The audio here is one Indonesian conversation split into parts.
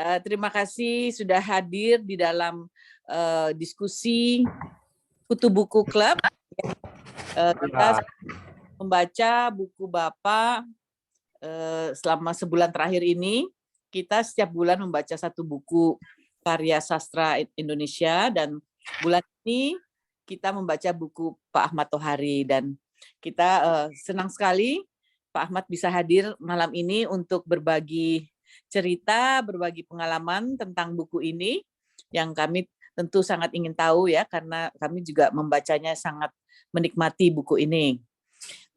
Terima kasih sudah hadir di dalam diskusi Kutu Buku Club. Kita membaca buku Bapak selama sebulan terakhir ini. Kita setiap bulan membaca satu buku karya sastra Indonesia, dan bulan ini kita membaca buku Pak Ahmad Tohari, dan kita senang sekali Pak Ahmad bisa hadir malam ini untuk berbagi cerita, berbagi pengalaman tentang buku ini yang kami tentu sangat ingin tahu ya, karena kami juga membacanya sangat menikmati buku ini.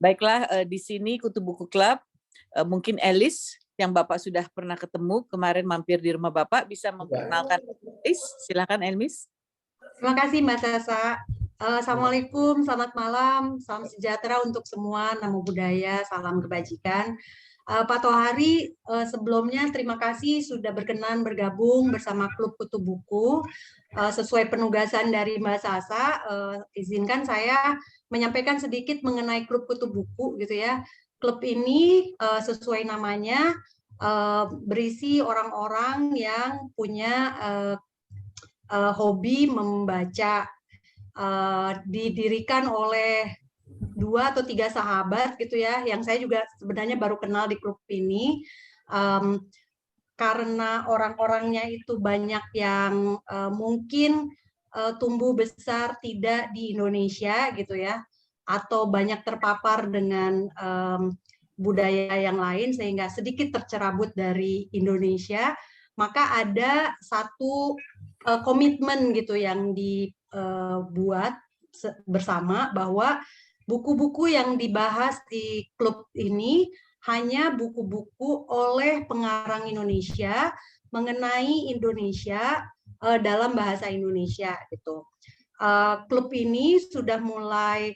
Baiklah, di sini Kutu Buku Club, mungkin Elis yang Bapak sudah pernah ketemu kemarin mampir di rumah Bapak bisa memperkenalkan Elis. Silakan Elis. Terima kasih Mbak Sasa. Assalamualaikum, selamat malam, salam sejahtera untuk semua, namo buddhaya, salam kebajikan. Pak Tohari, sebelumnya terima kasih sudah berkenan bergabung bersama Klub Kutu Buku. Sesuai penugasan dari Mbak Sasa, izinkan saya menyampaikan sedikit mengenai Klub Kutu Buku gitu ya. Klub ini sesuai namanya berisi orang-orang yang punya hobi membaca. Didirikan oleh 2 atau 3 sahabat gitu ya, yang saya juga sebenarnya baru kenal di grup ini, karena orang-orangnya itu banyak yang mungkin tumbuh besar tidak di Indonesia gitu ya, atau banyak terpapar dengan budaya yang lain sehingga sedikit tercerabut dari Indonesia, maka ada satu komitmen gitu yang dibuat bersama bahwa buku-buku yang dibahas di klub ini hanya buku-buku oleh pengarang Indonesia mengenai Indonesia dalam bahasa Indonesia gitu. Klub ini sudah mulai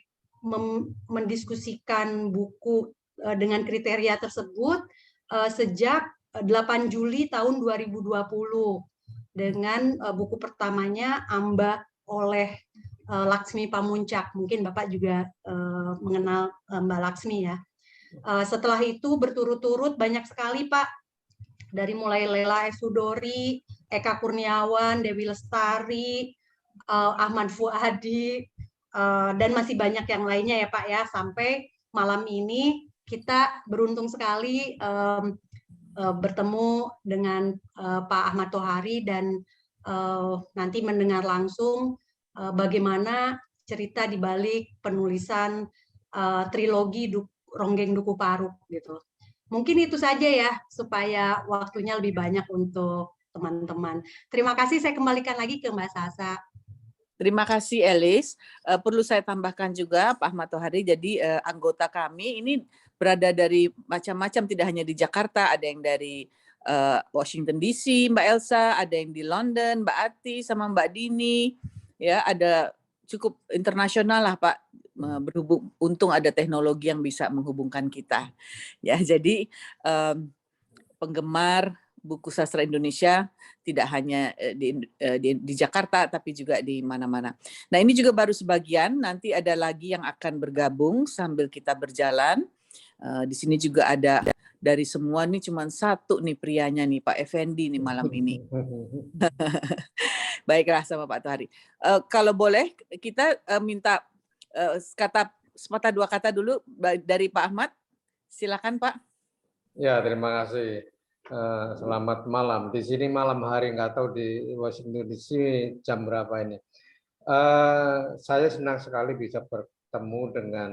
mendiskusikan buku dengan kriteria tersebut sejak 8 Juli tahun 2020 dengan buku pertamanya Amba oleh Laksmi Pamuncak. Mungkin Bapak juga mengenal Mbak Laksmi ya. Setelah itu berturut-turut banyak sekali Pak, dari mulai Lela Sudori, Eka Kurniawan, Dewi Lestari, Ahmad Fuadi, dan masih banyak yang lainnya ya Pak ya, sampai malam ini kita beruntung sekali bertemu dengan Pak Ahmad Tohari dan nanti mendengar langsung bagaimana cerita di balik penulisan trilogi Ronggeng Duku Paruk gitu. Mungkin itu saja ya, supaya waktunya lebih banyak untuk teman-teman. Terima kasih, saya kembalikan lagi ke Mbak Sasa. Terima kasih Elis. Perlu saya tambahkan juga Pak Ahmad Tohari, jadi anggota kami ini berada dari macam-macam, tidak hanya di Jakarta, ada yang dari Washington DC, Mbak Elsa, ada yang di London, Mbak Ati sama Mbak Dini, ya ada cukup internasional lah Pak. Berhubung, untung ada teknologi yang bisa menghubungkan kita. Ya, jadi penggemar buku sastra Indonesia tidak hanya di Jakarta, tapi juga di mana-mana. Nah, ini juga baru sebagian, nanti ada lagi yang akan bergabung sambil kita berjalan. Di sini juga ada dari semua nih cuma satu nih prianya nih, Pak Effendi nih malam ini. Baiklah sama Pak Tohari. Kalau boleh kita minta sepatah dua kata dulu dari Pak Ahmad. Silakan Pak. Ya, terima kasih. Selamat malam. Di sini malam hari, nggak tahu di Washington DC jam berapa ini. Saya senang sekali bisa bertemu dengan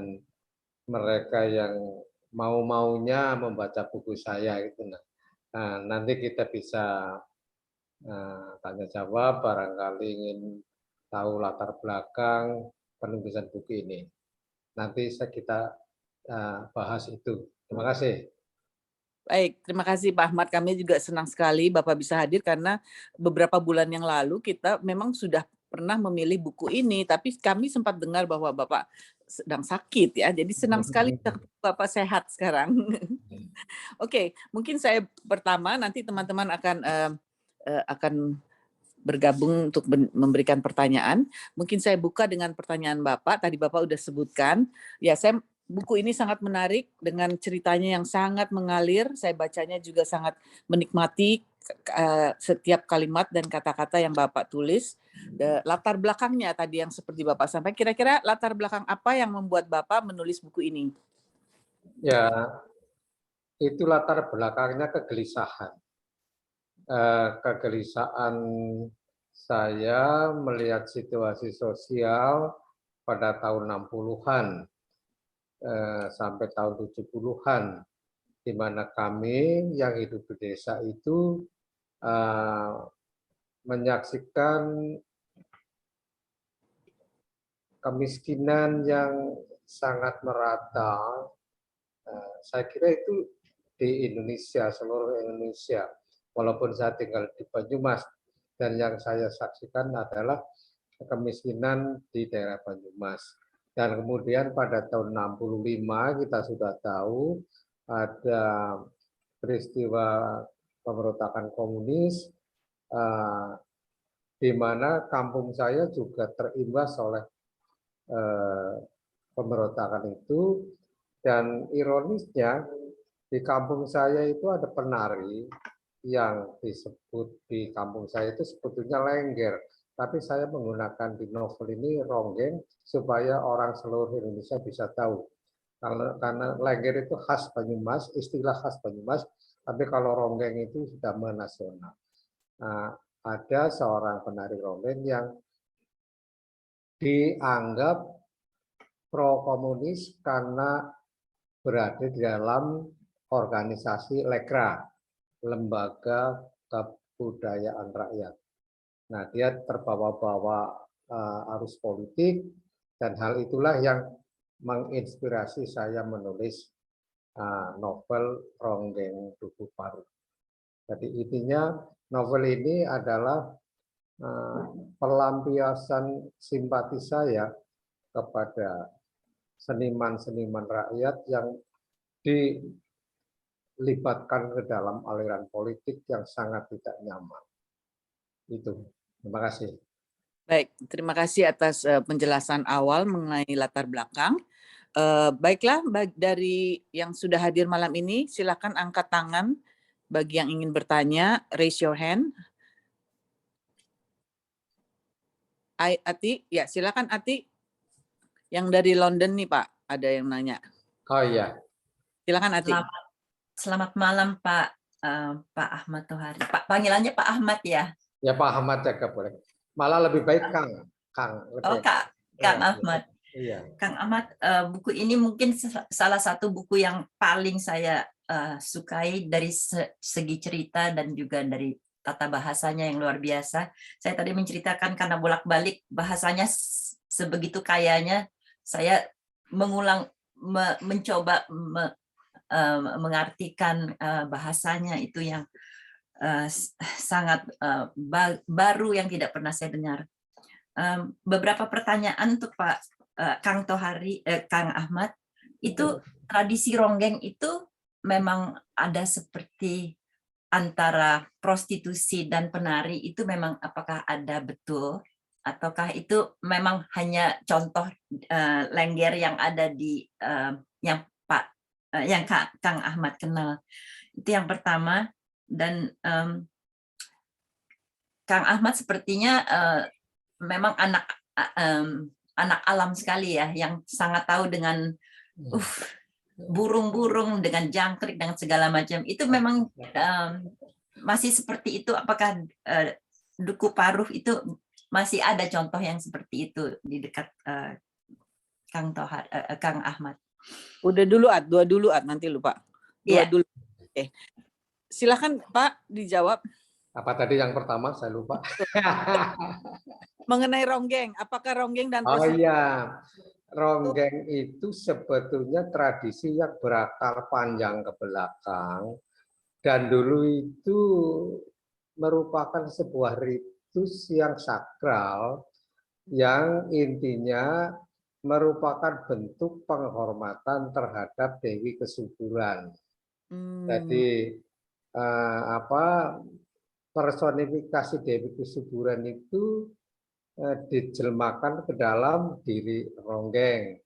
mereka yang mau-maunya membaca buku saya gitu. Nah, nanti kita bisa tanya jawab, barangkali ingin tahu latar belakang penulisan buku ini. Nanti kita bahas itu. Terima kasih. Baik, terima kasih Pak Ahmad. Kami juga senang sekali Bapak bisa hadir karena beberapa bulan yang lalu kita memang sudah pernah memilih buku ini, tapi kami sempat dengar bahwa Bapak sedang sakit ya. Jadi senang sekali Bapak sehat sekarang. Oke, mungkin saya pertama nanti teman-teman akan bergabung untuk memberikan pertanyaan. Mungkin saya buka dengan pertanyaan Bapak. Tadi Bapak udah sebutkan. Ya, buku ini sangat menarik dengan ceritanya yang sangat mengalir. Saya bacanya juga sangat menikmati setiap kalimat dan kata-kata yang Bapak tulis, latar belakangnya tadi yang seperti Bapak sampaikan, kira-kira latar belakang apa yang membuat Bapak menulis buku ini? Ya, itu latar belakangnya kegelisahan. Kegelisahan saya melihat situasi sosial pada tahun 60-an sampai tahun 70-an, di mana kami yang hidup di desa itu menyaksikan kemiskinan yang sangat merata. Saya kira itu di Indonesia, seluruh Indonesia. Walaupun saya tinggal di Banyumas, dan yang saya saksikan adalah kemiskinan di daerah Banyumas. Dan kemudian pada tahun 65 kita sudah tahu ada peristiwa pemberontakan komunis, di mana kampung saya juga terimbas oleh pemberontakan itu. Dan ironisnya di kampung saya itu ada penari yang disebut di kampung saya itu sebetulnya lengger, tapi saya menggunakan di novel ini ronggeng supaya orang seluruh Indonesia bisa tahu. Karena lengger itu khas Banyumas, istilah khas Banyumas, tapi kalau ronggeng itu sudah menasional. Nah, ada seorang penari ronggeng yang dianggap pro komunis karena berada di dalam organisasi Lekra, Lembaga Kebudayaan Rakyat. Nah, dia terbawa-bawa arus politik, dan hal itulah yang menginspirasi saya menulis novel Ronggeng Duku Paruh. Jadi intinya novel ini adalah pelampiasan simpati saya kepada seniman-seniman rakyat yang dilibatkan ke dalam aliran politik yang sangat tidak nyaman. Itu. Terima kasih. Baik, terima kasih atas penjelasan awal mengenai latar belakang. Baiklah, dari yang sudah hadir malam ini, silakan angkat tangan bagi yang ingin bertanya, raise your hand. Ati, ya silakan Ati. Yang dari London nih Pak, ada yang nanya. Oh iya. Silakan Ati. Selamat malam Pak Ahmad Tohari. Pak, panggilannya Pak Ahmad ya? Ya Pak Ahmad jaga boleh. Malah lebih baik Kang. Oh Kang Ahmad. Iya. Kang Ahmad, buku ini mungkin salah satu buku yang paling saya sukai dari segi cerita dan juga dari tata bahasanya yang luar biasa. Saya tadi menceritakan karena bolak-balik bahasanya sebegitu kayanya, saya mencoba mengartikan bahasanya itu yang sangat baru yang tidak pernah saya dengar. Beberapa pertanyaan untuk Pak Kang Tohari, Kang Ahmad, itu tradisi ronggeng itu memang ada seperti antara prostitusi dan penari itu memang apakah ada betul ataukah itu memang hanya contoh lengger yang ada di yang Kang Ahmad kenal? Itu yang pertama. Dan Kang Ahmad sepertinya memang anak alam sekali ya, yang sangat tahu dengan burung-burung, dengan jangkrik, dengan segala macam. Itu memang masih seperti itu. Apakah Duku Paruh itu masih ada contoh yang seperti itu di dekat Kang Ahmad? Udah dulu dua dulu nanti lupa. Dua Yeah. dulu. Oke. Silakan Pak dijawab. Apa tadi yang pertama saya lupa. Mengenai ronggeng, apakah ronggeng dan Oh prostitusi? iya. Ronggeng itu sebetulnya tradisi yang berakar panjang ke belakang, dan dulu itu merupakan sebuah ritus yang sakral yang intinya merupakan bentuk penghormatan terhadap Dewi Kesuburan. Jadi personifikasi Dewi Kesuburan itu dijelmakan ke dalam diri ronggeng.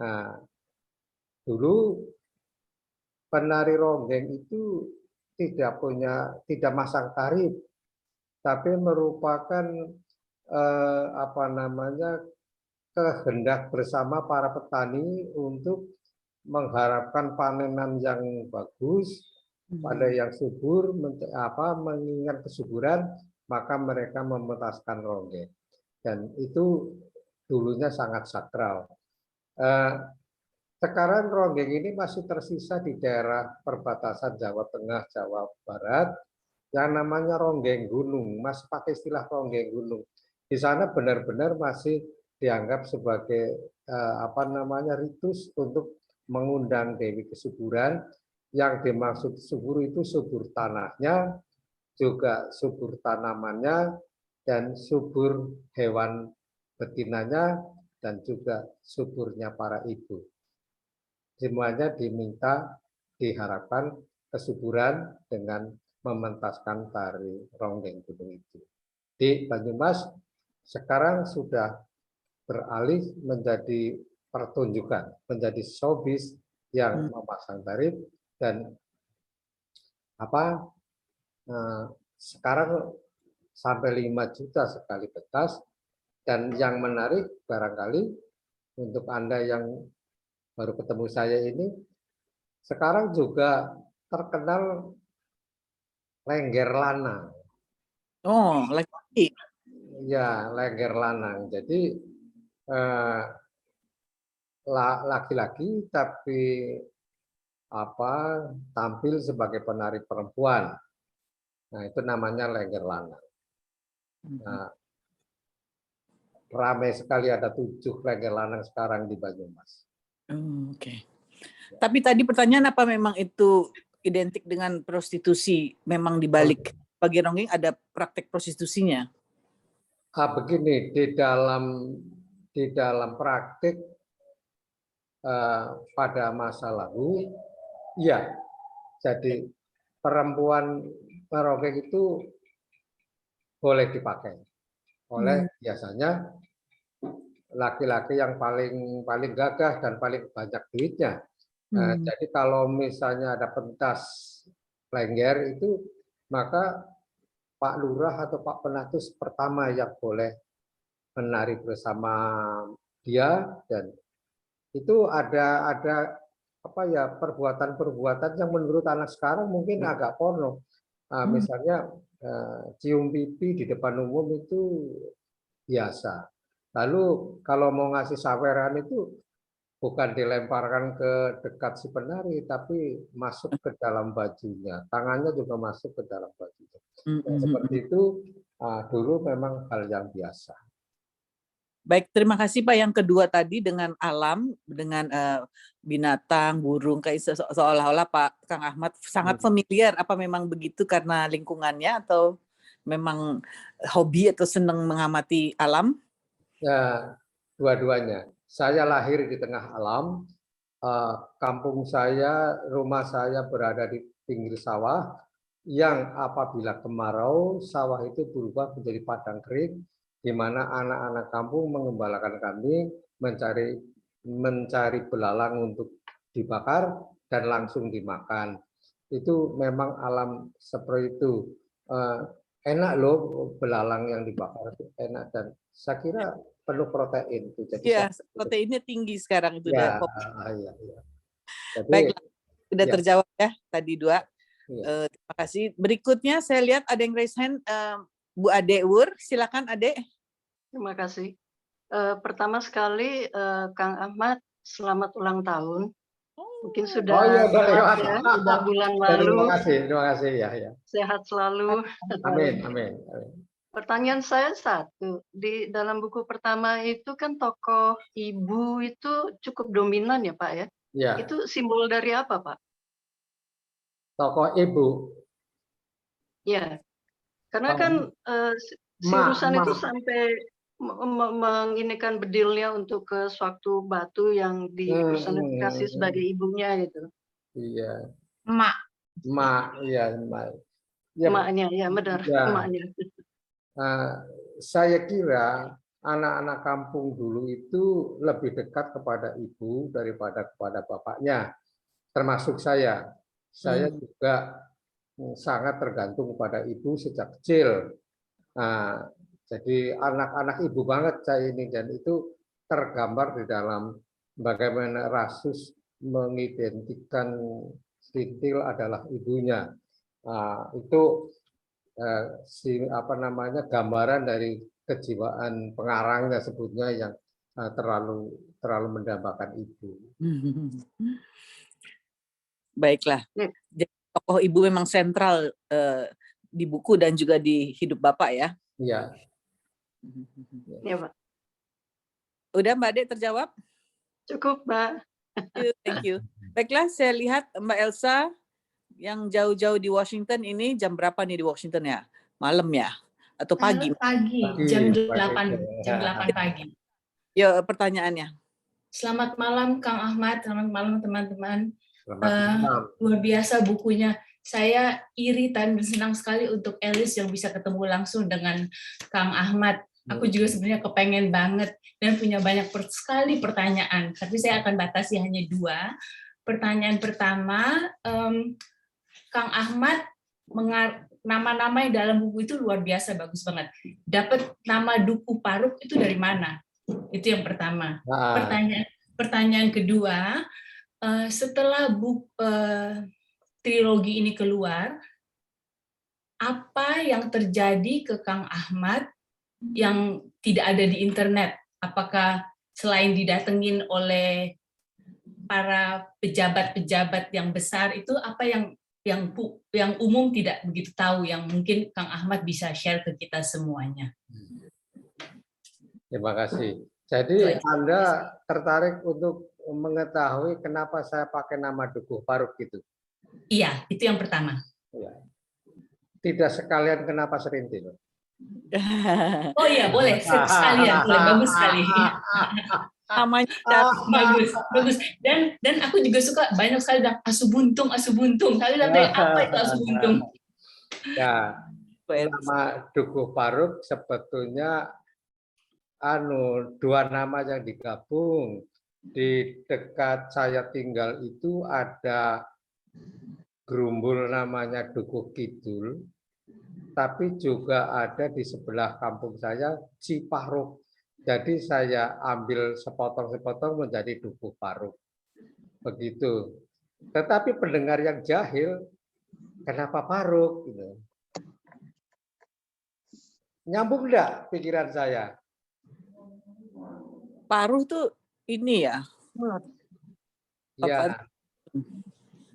Nah, dulu penari ronggeng itu tidak masang tarif, tapi merupakan apa namanya, kehendak bersama para petani untuk mengharapkan panenan yang bagus, pada yang subur, mengingat kesuburan, maka mereka memetaskan ronggeng. Dan itu dulunya sangat sakral. Sekarang ronggeng ini masih tersisa di daerah perbatasan Jawa Tengah, Jawa Barat, yang namanya ronggeng gunung, masih pakai istilah ronggeng gunung. Di sana benar-benar masih dianggap sebagai apa namanya, ritus untuk mengundang Dewi Kesuburan. Yang dimaksud subur itu subur tanahnya, juga subur tanamannya, dan subur hewan betinanya, dan juga suburnya para ibu. Semuanya diharapkan kesuburan dengan mementaskan tari ronggeng gunung itu. Di Banyumas sekarang sudah beralih menjadi pertunjukan, menjadi showbiz yang memasang tarif, dan sekarang sampai 5 juta sekali pentas. Dan yang menarik barangkali untuk Anda yang baru ketemu saya ini, sekarang juga terkenal Lengger Lanang. Oh, lagi. Ya, Lengger Lanang. Jadi laki-laki tapi tampil sebagai penari perempuan. Nah, itu namanya Lengger Lanang. Nah, ramai sekali, ada 7 Lengger Lanang sekarang di Banyumas. Oke. Tapi tadi pertanyaan, apa memang itu identik dengan prostitusi? Memang di balik bagi ronggeng ada praktek prostitusinya? Begini, di dalam praktik pada masa lalu, ya, jadi perempuan ronggeng itu boleh dipakai oleh biasanya laki-laki yang paling gagah dan paling banyak duitnya. Jadi kalau misalnya ada pentas lengger itu, maka Pak Lurah atau Pak Penatus pertama yang boleh menari bersama dia, dan itu ada perbuatan-perbuatan yang menurut anak sekarang mungkin agak porno. Misalnya cium pipi di depan umum itu biasa. Lalu kalau mau ngasih saweran itu bukan dilemparkan ke dekat si penari, tapi masuk ke dalam bajunya. Tangannya juga masuk ke dalam bajunya. Seperti itu dulu memang hal yang biasa. Baik, terima kasih Pak. Yang kedua tadi dengan alam, dengan binatang, burung, kayak seolah-olah Pak Kang Ahmad sangat familiar. Apa memang begitu karena lingkungannya, atau memang hobi atau senang mengamati alam? Ya, dua-duanya. Saya lahir di tengah alam. Kampung saya, rumah saya berada di pinggir sawah, yang apabila kemarau, sawah itu berubah menjadi padang kering, di mana anak-anak kampung mengembalakan kambing, mencari belalang untuk dibakar dan langsung dimakan. Itu memang alam seperti itu. Enak loh belalang yang dibakar, itu enak, dan saya kira penuh protein. Iya, proteinnya tinggi sekarang itu. Ya, iya. Jadi, baiklah, sudah ya. terjawab ya tadi 2. Ya. Terima kasih. Berikutnya saya lihat ada yang raise hand, Bu Ade Wur, silakan Ade. Terima kasih. Pertama sekali Kang Ahmad, selamat ulang tahun. Mungkin sudah sudah bulan lalu. Terima kasih ya. Sehat selalu. Amin. Pertanyaan saya satu, di dalam buku pertama itu kan tokoh ibu itu cukup dominan ya Pak ya? Ya. Itu simbol dari apa Pak? Tokoh ibu. Ya, karena kan si urusan itu sampai menginikan bedilnya untuk ke suatu batu yang dipersonifikasi sebagai ibunya gitu. Iya. Emak, iya, emak. Ya, emaknya, ya benar, ya. emaknya. Saya kira anak-anak kampung dulu itu lebih dekat kepada ibu daripada kepada bapaknya, termasuk saya. Saya juga sangat tergantung pada ibu sejak kecil. Nah, jadi anak-anak ibu banget saya ini, dan itu tergambar di dalam bagaimana Rasus mengidentikan Senthil adalah ibunya. Nah, itu gambaran dari kejiwaan pengarangnya sebutnya yang terlalu mendambakan ibu. Baiklah. Jadi tokoh ibu memang sentral di buku dan juga di hidup Bapak ya. Iya. Ya, Pak. Udah Mbak Dek terjawab? Cukup, Mbak. Thank you. Baiklah, saya lihat Mbak Elsa yang jauh-jauh di Washington ini jam berapa nih di Washington ya? Malam ya? Atau pagi? Pagi, jam 8 pagi. Ya, pertanyaannya. Selamat malam Kang Ahmad, selamat malam teman-teman. Malam. Luar biasa bukunya. Saya iri dan senang sekali untuk Elis yang bisa ketemu langsung dengan Kang Ahmad. Aku juga sebenarnya kepengen banget dan punya banyak sekali pertanyaan, tapi saya akan batasi hanya 2. Pertanyaan pertama, Kang Ahmad, nama-nama yang dalam buku itu luar biasa, bagus banget. Dapat nama Duku Paruk itu dari mana? Itu yang pertama. Pertanyaan kedua, setelah trilogi ini keluar, apa yang terjadi ke Kang Ahmad yang tidak ada di internet? Apakah selain didatengin oleh para pejabat-pejabat yang besar itu, apa yang umum tidak begitu tahu, yang mungkin Kang Ahmad bisa share ke kita semuanya? Terima kasih. Jadi Anda tertarik untuk mengetahui kenapa saya pakai nama Dukuh Paruk gitu? Iya, itu yang pertama. Ya. Tidak sekalian kenapa Senthil? Oh iya, boleh sekalian, boleh, bagus sekali. Namanya bagus. Dan aku juga suka banyak sekali bilang asu buntung. Kali apa itu asu buntung? Ya, nama Dukuh Paruk sebetulnya dua nama yang digabung. Di dekat saya tinggal itu ada gerumbul namanya Dukuh Kidul, tapi juga ada di sebelah kampung saya Ciparuk. Jadi saya ambil sepotong-sepotong menjadi Dukuh Paruk. Begitu. Tetapi pendengar yang jahil, kenapa Paruk? Gitu. Nyambung enggak pikiran saya? Paruh tuh ini ya? Ya.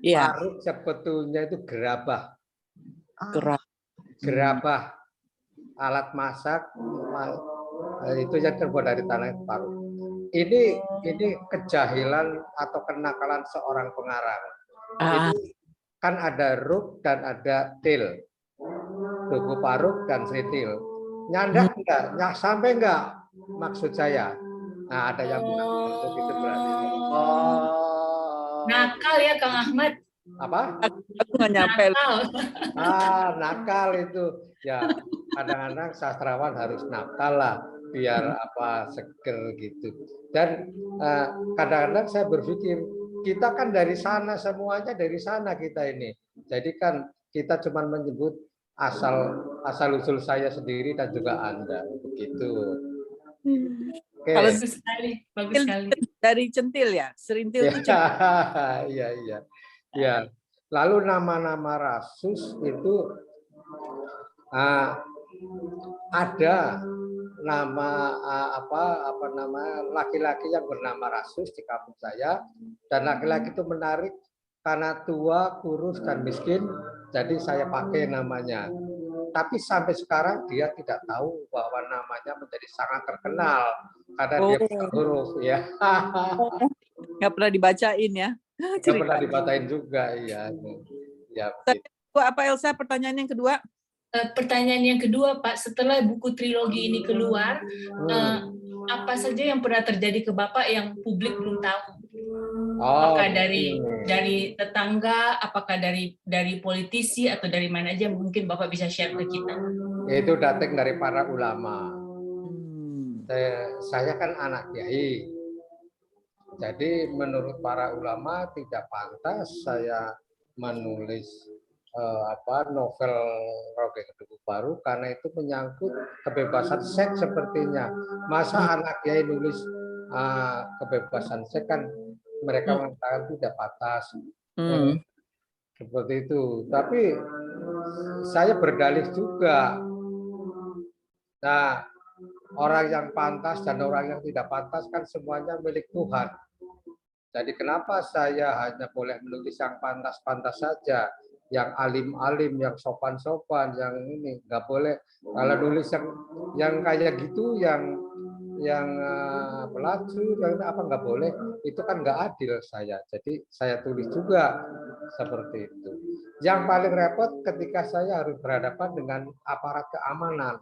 Ya. Paruk sebetulnya itu gerabah. Gerabah. Alat masak itu yang terbuat dari tanah paruk. Ini kejahilan atau kenakalan seorang pengarang. Itu kan ada ruk dan ada til. Dukuh Paruk dan Senthil. Nyandak enggak? Sampai enggak maksud saya? Nah, ada yang bilang itu berarti. Nakal ya Kang Ahmad. Apa? Aku nggak nyampe. Nakal itu. Ya, kadang-kadang sastrawan harus nakal lah biar seger gitu. Dan kadang-kadang saya berpikir kita kan dari sana, semuanya dari sana kita ini. Jadi kan kita cuma menyebut asal usul saya sendiri dan juga Anda begitu. Okay. Bagus sekali. Dari centil ya, Serintil itu centil. Iya. Lalu nama-nama Rasus itu ada nama laki-laki yang bernama Rasus di kampung saya, dan laki-laki itu menarik karena tua, kurus dan miskin, jadi saya pakai namanya. Tapi sampai sekarang dia tidak tahu bahwa namanya menjadi sangat terkenal karena dia bukan huruf ya. Nggak pernah dibacain ya? Nggak pernah dibacain juga ya. Apa Elsa pertanyaan yang kedua? Pertanyaan yang kedua Pak, setelah buku trilogi ini keluar, apa saja yang pernah terjadi ke Bapak yang publik belum tahu? Apakah dari tetangga, apakah dari politisi atau dari mana aja, mungkin Bapak bisa share ke kita? Itu datang dari para ulama. Saya kan anak kiai. Jadi menurut para ulama tidak pantas saya menulis novel Roge Kedua Baru karena itu menyangkut kebebasan seks sepertinya. Masa anak kiai nulis kebebasan seks kan mereka mengatakan tidak pantas. Seperti itu. Tapi saya berdalih juga. Nah, orang yang pantas dan orang yang tidak pantas kan semuanya milik Tuhan. Jadi kenapa saya hanya boleh menulis yang pantas-pantas saja, yang alim-alim, yang sopan-sopan, yang ini nggak boleh. Kalau nulis yang kayak gitu, yang pelacur, yang apa nggak boleh, itu kan nggak adil saya. Jadi saya tulis juga seperti itu. Yang paling repot ketika saya harus berhadapan dengan aparat keamanan,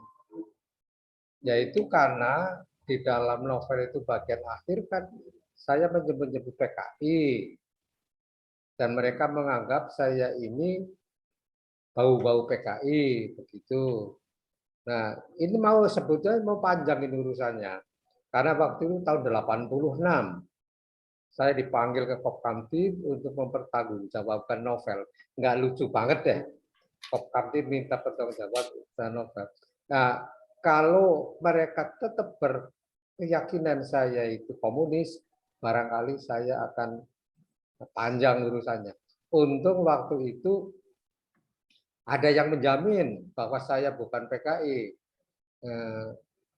yaitu karena di dalam novel itu bagian akhir kan saya menyebut-nyebut PKI dan mereka menganggap saya ini bau-bau PKI begitu. Nah, ini mau sebutnya mau panjang ini urusannya. Karena waktu itu tahun 86 saya dipanggil ke Kopkamtib untuk mempertanggungjawabkan novel. Nggak lucu banget deh. Kopkamtib minta pertanggungjawaban novel. Nah, kalau mereka tetap berkeyakinan saya itu komunis, barangkali saya akan panjang urusannya. Untung waktu itu ada yang menjamin bahwa saya bukan PKI.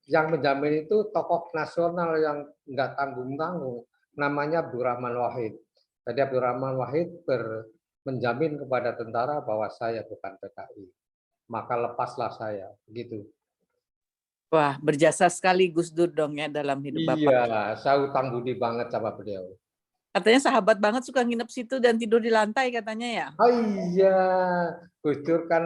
Yang menjamin itu tokoh nasional yang nggak tanggung-tanggung, namanya Abdurrahman Wahid. Jadi Abdurrahman Wahid menjamin kepada tentara bahwa saya bukan PKI. Maka lepaslah saya, begitu. Wah, berjasa sekali Gus Dur dong ya dalam hidup Bapak. Iya, saya utang budi banget sama beliau. Katanya sahabat banget suka nginep situ dan tidur di lantai katanya ya. Oh iya, Gus Dur kan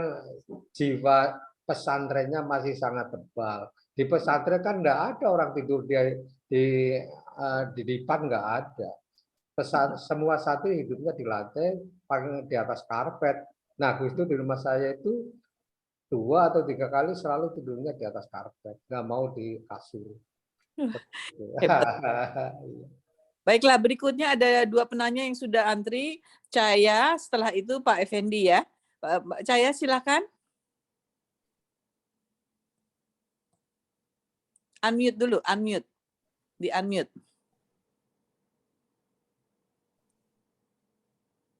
jiwa pesantrennya masih sangat tebal. Di pesantren kan nggak ada orang tidur di depan, nggak ada. Semua satu hidupnya di lantai, paling di atas karpet. Nah, Gus Dur di rumah saya itu 2 atau 3 kali selalu tidurnya di atas karpet, nggak mau di kasur. Baiklah, berikutnya ada 2 penanya yang sudah antri. Cahaya, setelah itu Pak Effendi ya. Mbak Cahaya silakan. Unmute dulu, unmute. Di unmute.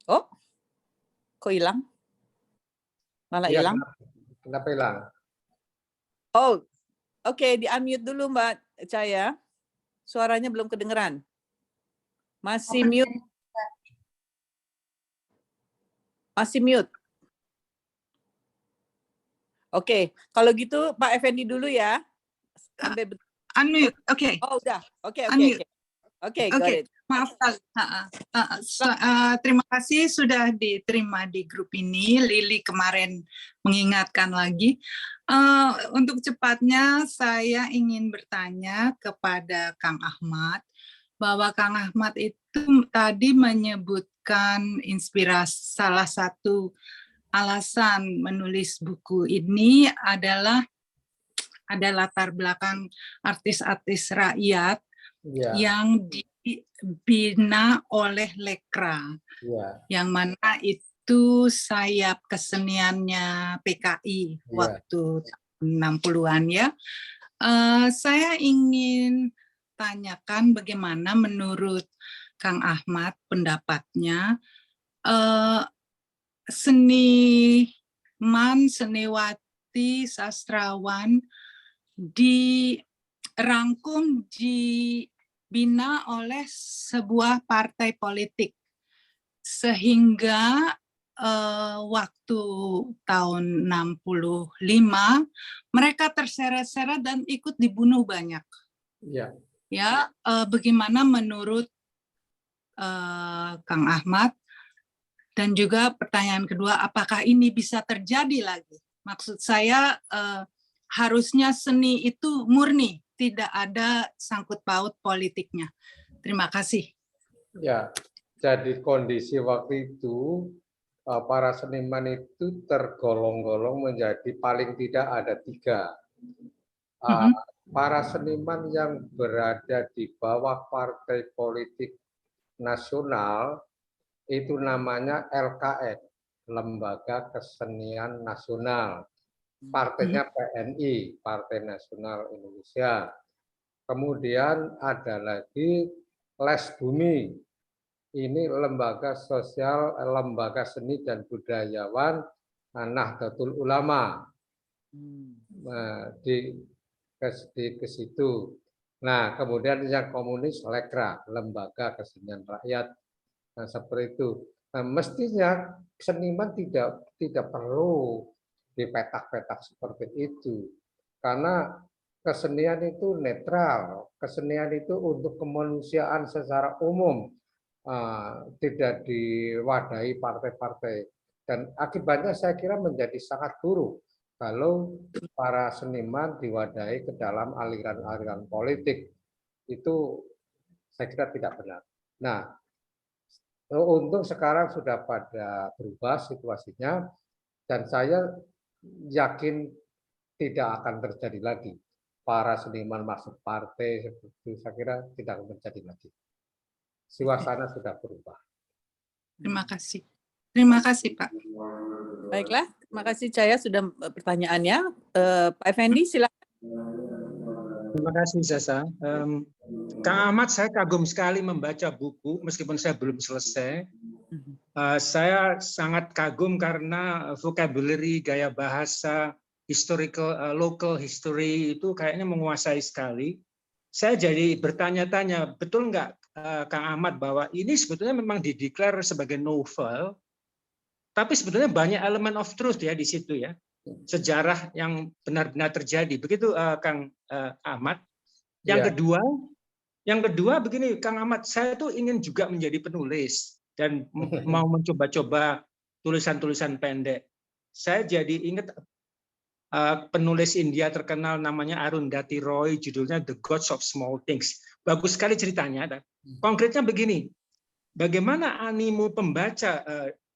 Oh, kok hilang? Malah Ya, hilang? kenapa hilang? Oh, oke, di unmute dulu Mbak Cahaya. Suaranya belum kedengeran. Masih mute. Masih mute. Oke, kalau gitu Pak Effendi dulu ya. Sampai Unmute, oke. Oh, udah. Oke. Oke, got it. Maaf, terima kasih sudah diterima di grup ini. Lili kemarin mengingatkan lagi. Untuk cepatnya saya ingin bertanya kepada Kang Ahmad bahwa Kang Ahmad itu tadi menyebutkan inspirasi, salah satu alasan menulis buku ini adalah ada latar belakang artis-artis rakyat yang dibina oleh Lekra, yang mana itu sayap keseniannya PKI waktu 60-an ya. Saya ingin tanyakan bagaimana menurut Kang Ahmad pendapatnya seniman, seniwati, sastrawan dirangkum, dibina oleh sebuah partai politik sehingga waktu tahun 65 mereka terseret-seret dan ikut dibunuh banyak. Ya, bagaimana menurut Kang Ahmad? Dan juga pertanyaan kedua, apakah ini bisa terjadi lagi? Maksud saya harusnya seni itu murni, tidak ada sangkut paut politiknya. Terima kasih. Ya, jadi kondisi waktu itu para seniman itu tergolong-golong menjadi paling tidak ada 3. Para seniman yang berada di bawah partai politik nasional itu namanya LKN, Lembaga Kesenian Nasional. Partainya PNI, Partai Nasional Indonesia. Kemudian ada lagi Les Bumi. Ini lembaga sosial, lembaga seni dan budayawan Nahdlatul Ulama. Nah, ke situ. Nah, kemudian yang komunis Lekra, Lembaga Kesenian Rakyat. Nah, seperti itu. Nah, mestinya seniman tidak perlu dipetak-petak seperti itu. Karena kesenian itu netral. Kesenian itu untuk kemanusiaan secara umum. Tidak diwadahi partai-partai. Dan akibatnya saya kira menjadi sangat buruk kalau para seniman diwadahi ke dalam aliran-aliran politik. Itu saya kira tidak benar. Nah, untung sekarang sudah pada berubah situasinya, dan saya yakin tidak akan terjadi lagi. Para seniman masuk partai, seperti itu, saya kira tidak akan terjadi lagi. Suasana sudah berubah. Terima kasih. Terima kasih, Pak. Baiklah, terima kasih Cahaya sudah pertanyaannya. Pak Effendi, silakan. Terima kasih, Sasa. Kang Ahmad, saya kagum sekali membaca buku, meskipun saya belum selesai. Saya sangat kagum karena vocabulary, gaya bahasa, historical, local history itu kayaknya menguasai sekali. Saya jadi bertanya-tanya, betul nggak Kang Ahmad bahwa ini sebetulnya memang dideklar sebagai novel, tapi sebetulnya banyak elemen of truth ya di situ ya. Sejarah yang benar-benar terjadi. Begitu Kang Ahmad. Yang kedua begini Kang Ahmad, saya tuh ingin juga menjadi penulis dan mau mencoba-coba tulisan-tulisan pendek. Saya jadi ingat penulis India terkenal namanya Arundhati Roy, judulnya The Gods of Small Things. Bagus sekali ceritanya. Konkretnya begini, bagaimana animo pembaca,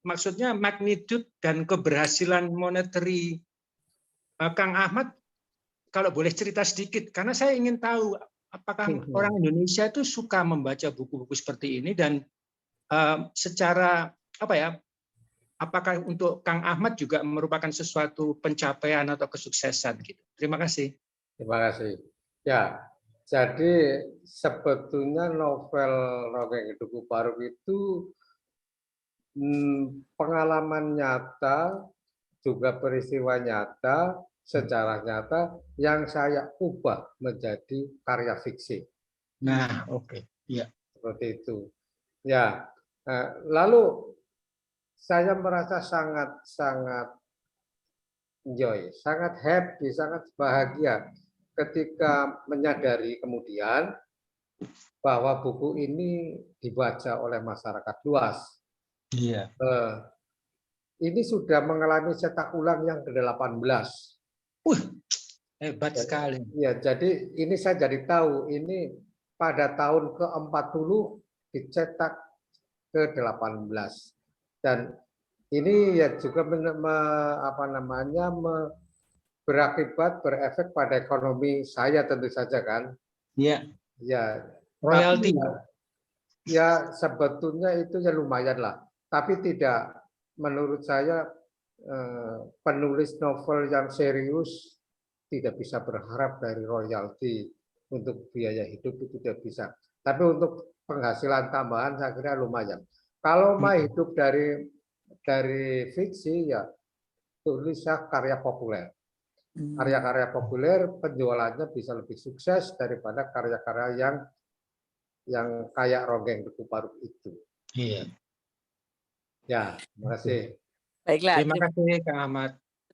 maksudnya magnitude dan keberhasilan monetary Kang Ahmad, kalau boleh cerita sedikit, karena saya ingin tahu apakah orang Indonesia itu suka membaca buku-buku seperti ini, dan secara apa ya, apakah untuk Kang Ahmad juga merupakan sesuatu pencapaian atau kesuksesan gitu. Terima kasih. Terima kasih. Ya, jadi sebetulnya novel Rongeng Duku Paruk itu pengalaman nyata, juga peristiwa nyata, sejarah nyata yang saya ubah menjadi karya fiksi. Nah, oke. Ya. Seperti itu. Ya, lalu saya merasa sangat enjoy, sangat happy, sangat bahagia ketika menyadari kemudian bahwa buku ini dibaca oleh masyarakat luas. Iya. Ini sudah mengalami cetak ulang yang ke-18. Hebat sekali. Ya, jadi ini saya jadi tahu ini pada tahun ke-40 dicetak ke-18. Dan ini ya juga berakibat, berefek pada ekonomi saya tentu saja kan. Iya. Ya. Royalti. Ya sebetulnya itu ya lumayan lah. Tapi tidak, menurut saya penulis novel yang serius tidak bisa berharap dari royalti untuk biaya hidup, itu tidak bisa. Tapi untuk penghasilan tambahan saya kira lumayan. Kalau mau hidup dari fiksi ya tulislah karya populer. Karya-karya populer penjualannya bisa lebih sukses daripada karya-karya yang kayak Rongeng Duku Paruk itu. Iya. Ya, terima kasih. Baiklah. Terima kasih Kang Ahmad.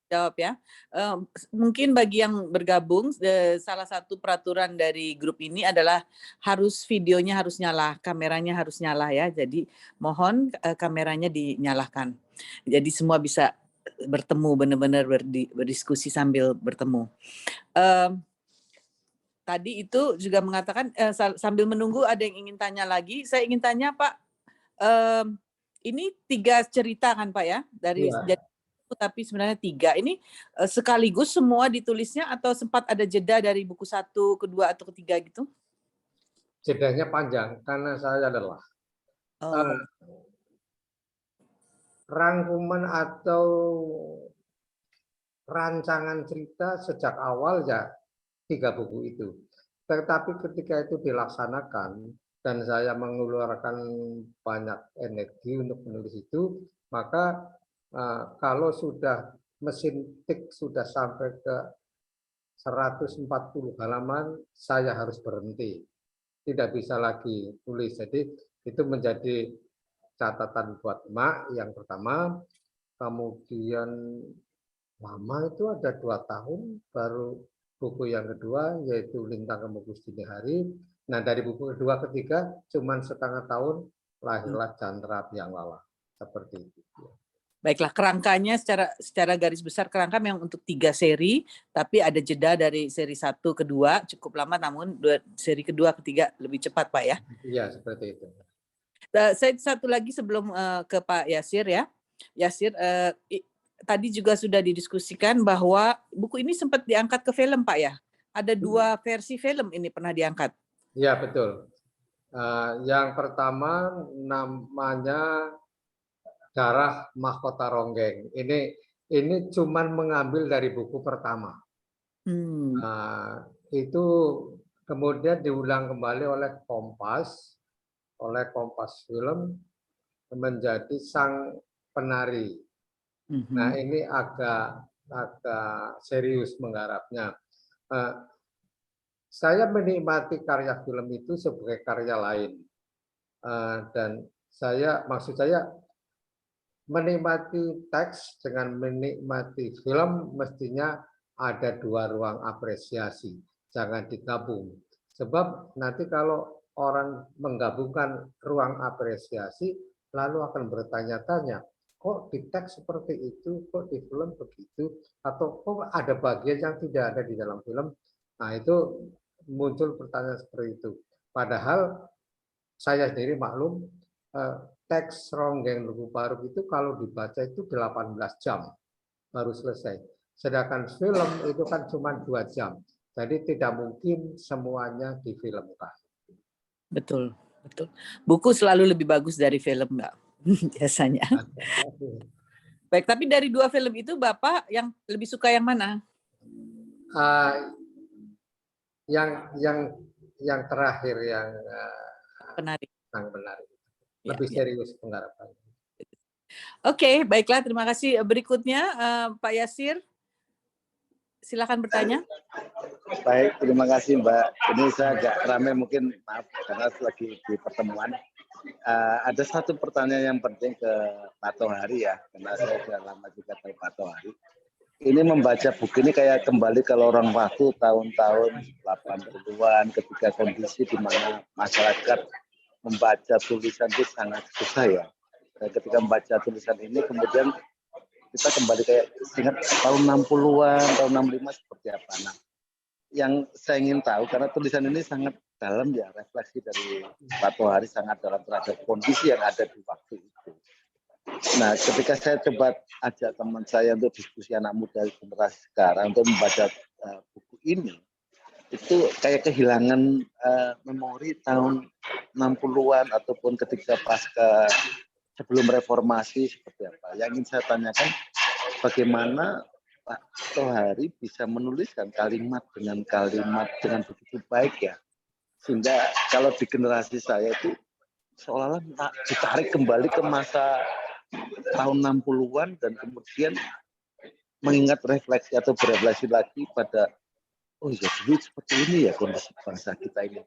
Jawab ya. Mungkin bagi yang bergabung, salah satu peraturan dari grup ini adalah videonya harus nyala, kameranya harus nyala ya. Jadi mohon kameranya dinyalakan. Jadi semua bisa bertemu, benar-benar berdiskusi sambil bertemu. Tadi itu juga mengatakan sambil menunggu ada yang ingin tanya lagi. Saya ingin tanya Pak, ini 3 cerita kan Pak ya dari tapi sebenarnya 3 ini sekaligus semua ditulisnya atau sempat ada jeda dari buku 1, kedua atau ketiga gitu? Jedanya panjang karena saya lelah. rangkuman atau rancangan cerita sejak awal ya 3 buku itu. Tetapi ketika itu dilaksanakan dan saya mengeluarkan banyak energi untuk menulis itu, maka kalau sudah mesin tik sudah sampai ke 140 halaman, saya harus berhenti. Tidak bisa lagi tulis. Jadi itu menjadi catatan buat Mak yang pertama. Kemudian lama itu ada 2 tahun baru buku yang kedua, yaitu Lintang Kemukus Dini Hari. Nah, dari buku kedua ketiga cuman setengah tahun lahirlah Chandra Biang Lala. Seperti itu. Baiklah, kerangkanya secara garis besar kerangka memang untuk 3 seri, tapi ada jeda dari seri 1 ke 2 cukup lama, namun seri kedua ketiga lebih cepat, Pak ya. Iya, seperti itu. Saya satu lagi sebelum ke Pak Yasir ya. Yasir, tadi juga sudah didiskusikan bahwa buku ini sempat diangkat ke film, Pak ya. Ada 2 versi film ini pernah diangkat. Iya, betul. Yang pertama namanya Darah Mahkota Ronggeng. Ini cuman mengambil dari buku pertama. Itu kemudian diulang kembali oleh Kompas Film menjadi Sang Penari. Nah, ini agak serius menggarapnya. Saya menikmati karya film itu sebagai karya lain, dan maksud saya menikmati teks dengan menikmati film mestinya ada 2 ruang apresiasi, jangan digabung. Sebab nanti kalau orang menggabungkan ruang apresiasi lalu akan bertanya-tanya, kok di teks seperti itu, kok di film begitu, atau kok ada bagian yang tidak ada di dalam film. Nah, itu muncul pertanyaan seperti itu. Padahal saya sendiri maklum, teks Ronggeng Lugu Paruk itu kalau dibaca itu 18 jam baru selesai. Sedangkan film itu kan cuma 2 jam. Jadi tidak mungkin semuanya difilmkan. Betul, betul. Buku selalu lebih bagus dari film, Mbak. Biasanya. Baik, tapi dari 2 film itu Bapak yang lebih suka yang mana? Yang terakhir yang Penari. Sang Penari. Lebih serius penggarapan. Oke, baiklah, terima kasih. Berikutnya Pak Yasir, silakan bertanya. Baik, terima kasih Mbak. Ini saya agak ramai mungkin, maaf karena lagi di pertemuan. Ada satu pertanyaan yang penting ke Pak Tohari ya, karena saya sudah lama juga tahu Pak Tohari. Ini membaca buku ini kayak kembali ke lorong waktu tahun-tahun 80-an ketika kondisi di mana masyarakat membaca tulisan itu sangat susah ya. Dan ketika membaca tulisan ini kemudian kita kembali kayak ingat tahun 60-an, tahun 65 seperti apa. Nah, yang saya ingin tahu karena tulisan ini sangat dalam ya, refleksi dari Pak Tohari sangat dalam terhadap kondisi yang ada di waktu itu. Nah, ketika saya coba ajak teman saya untuk diskusi anak muda generasi sekarang untuk membaca buku ini, itu kayak kehilangan memori tahun 60-an ataupun ketika pasca sebelum reformasi seperti apa. Yang ingin saya tanyakan, bagaimana Pak Tohari bisa menuliskan kalimat dengan begitu baik ya, sehingga kalau di generasi saya itu seolah-olah ditarik kembali ke masa tahun 60-an dan kemudian mengingat refleksi atau berefleksi lagi pada oh ya dulu seperti ini ya kondisi bangsa kita ini.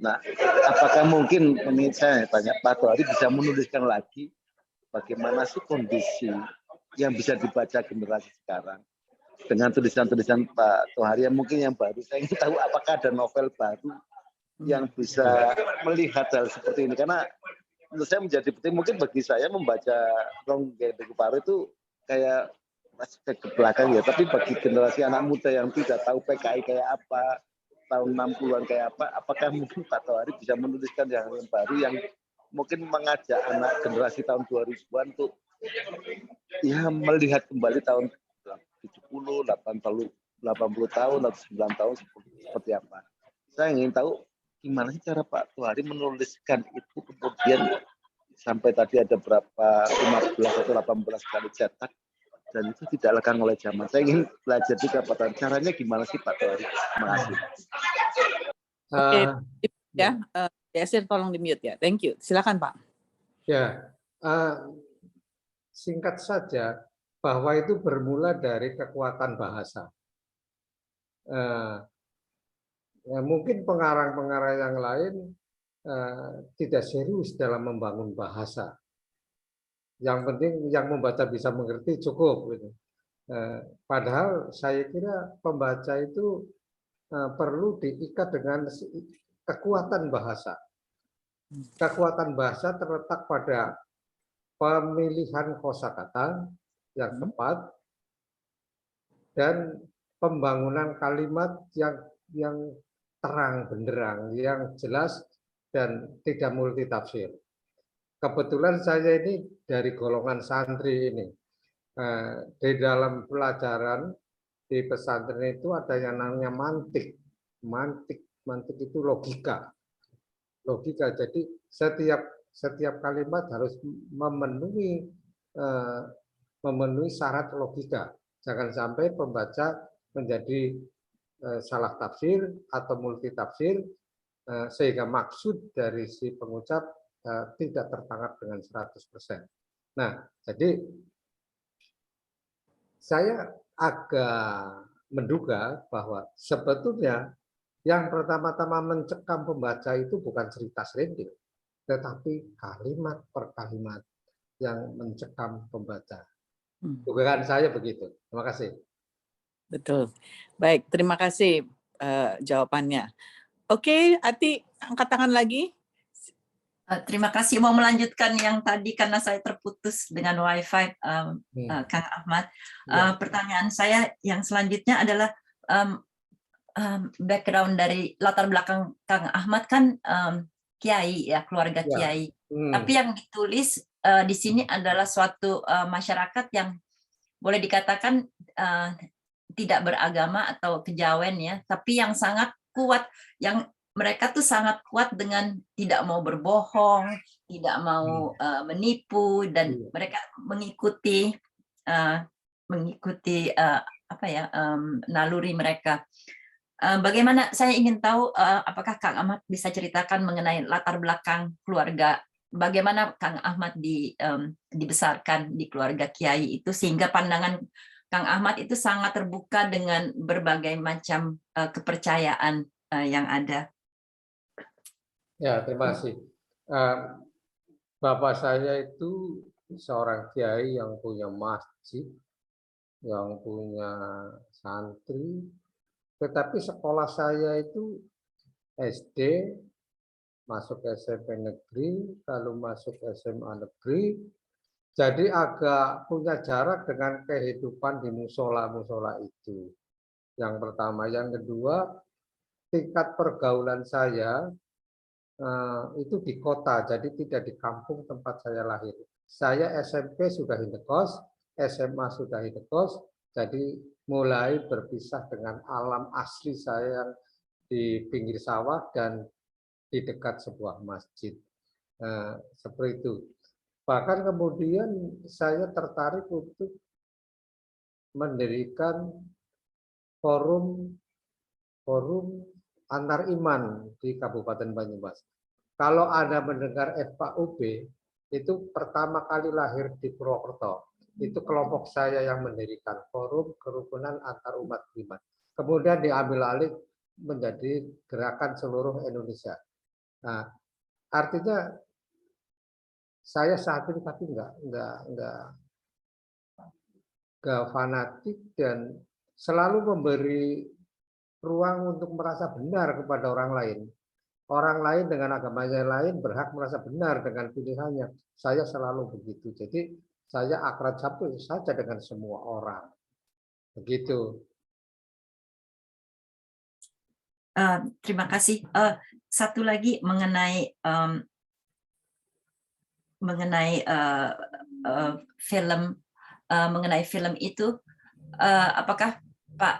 Nah, apakah mungkin ini saya tanya Pak Tohari bisa menuliskan lagi bagaimana sih kondisi yang bisa dibaca generasi sekarang dengan tulisan-tulisan Pak Tohari yang mungkin yang baru. Saya ingin tahu apakah ada novel baru yang bisa melihat hal seperti ini karena menurut saya menjadi penting. Mungkin bagi saya membaca Ronggeng Lugu Paruk itu kayak masih ke belakang ya, tapi bagi generasi anak muda yang tidak tahu PKI kayak apa, tahun 60-an kayak apa, apakah mungkin Pak Tohari bisa menuliskan yang baru yang mungkin mengajak anak generasi tahun 2000-an untuk ya melihat kembali tahun 70, 80 tahun atau 9 tahun seperti apa. Saya ingin tahu gimana sih cara Pak Tohari menuliskan itu kemudian sampai tadi ada berapa 15 atau 18 kali cetak dan itu tidak lekang oleh zaman. Saya ingin belajar juga Pak, caranya gimana sih Pak Tohari? Terima kasih. Oke, ya, Yasir tolong di mute ya. Thank you. Silakan Pak. Ya, singkat saja bahwa itu bermula dari kekuatan bahasa. Ya, mungkin pengarang-pengarang yang lain tidak serius dalam membangun bahasa. Yang penting yang membaca bisa mengerti cukup. Gitu. Padahal saya kira pembaca itu perlu diikat dengan kekuatan bahasa. Kekuatan bahasa terletak pada pemilihan kosakata yang tepat dan pembangunan kalimat yang terang benderang, yang jelas dan tidak multitafsir. Kebetulan saya ini dari golongan santri ini. Di dalam pelajaran di pesantren itu ada yang namanya mantik. Mantik itu logika. Logika. Jadi setiap kalimat harus memenuhi syarat logika. Jangan sampai pembaca menjadi salah tafsir atau multitafsir sehingga maksud dari si pengucap tidak tertangkap dengan 100%. Nah, jadi saya agak menduga bahwa sebetulnya yang pertama-tama mencekam pembaca itu bukan cerita serendil, tetapi kalimat per kalimat yang mencekam pembaca. Dugaan saya begitu. Terima kasih. Betul. Baik, terima kasih jawabannya. Oke, Ati, angkat tangan lagi. Terima kasih. Mau melanjutkan yang tadi karena saya terputus dengan WiFi, Kang Ahmad. Pertanyaan saya yang selanjutnya adalah background dari latar belakang Kang Ahmad kan kiai ya, keluarga kiai. Tapi yang ditulis di sini adalah suatu masyarakat yang boleh dikatakan tidak beragama atau kejawen ya, tapi yang sangat kuat, yang mereka tuh sangat kuat dengan tidak mau berbohong, tidak mau menipu, dan mereka mengikuti naluri mereka. Bagaimana, saya ingin tahu apakah Kang Ahmad bisa ceritakan mengenai latar belakang keluarga, bagaimana Kang Ahmad dibesarkan di keluarga kiai itu sehingga pandangan Kang Ahmad itu sangat terbuka dengan berbagai macam kepercayaan yang ada. Ya, terima kasih. Bapak saya itu seorang kiai yang punya masjid, yang punya santri, tetapi sekolah saya itu SD, masuk SMP negeri, lalu masuk SMA negeri, jadi agak punya jarak dengan kehidupan di musola-musola itu. Yang pertama. Yang kedua, tingkat pergaulan saya itu di kota, jadi tidak di kampung tempat saya lahir. Saya SMP sudah indekos, SMA sudah indekos, jadi mulai berpisah dengan alam asli saya yang di pinggir sawah dan di dekat sebuah masjid. Seperti itu. Bahkan kemudian saya tertarik untuk mendirikan forum antar iman di Kabupaten Banyumas. Kalau Anda mendengar FKUB, itu pertama kali lahir di Purwokerto. Itu kelompok saya yang mendirikan forum kerukunan antar umat iman. Kemudian diambil alih menjadi gerakan seluruh Indonesia. Nah, artinya saya saat ini tapi enggak fanatik dan selalu memberi ruang untuk merasa benar kepada orang lain. Orang lain dengan agamanya lain berhak merasa benar dengan pilihannya. Saya selalu begitu. Jadi saya akrab saja dengan semua orang. Begitu. Terima kasih. Satu lagi mengenai film itu, apakah Pak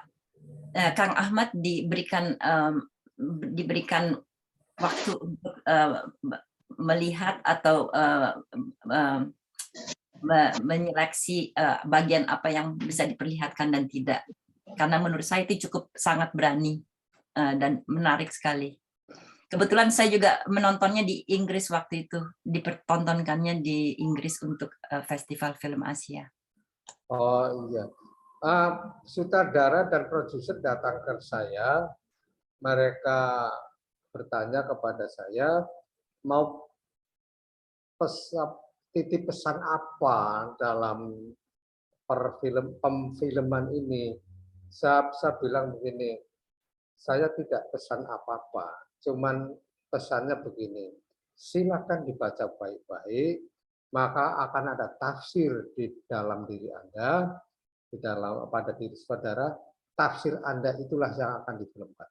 Kang Ahmad diberikan waktu untuk melihat atau menyeleksi bagian apa yang bisa diperlihatkan dan tidak. Karena menurut saya itu cukup sangat berani dan menarik sekali. Kebetulan saya juga menontonnya di Inggris waktu itu, dipertontonkannya di Inggris untuk Festival Film Asia. Oh iya, sutradara dan produser datang ke saya, mereka bertanya kepada saya mau titip pesan apa dalam pemfilman ini. Saya bilang begini, saya tidak pesan apa-apa, cuman pesannya begini, silakan dibaca baik-baik, maka akan ada tafsir di dalam diri Anda, pada diri saudara, tafsir Anda itulah yang akan difilmkan.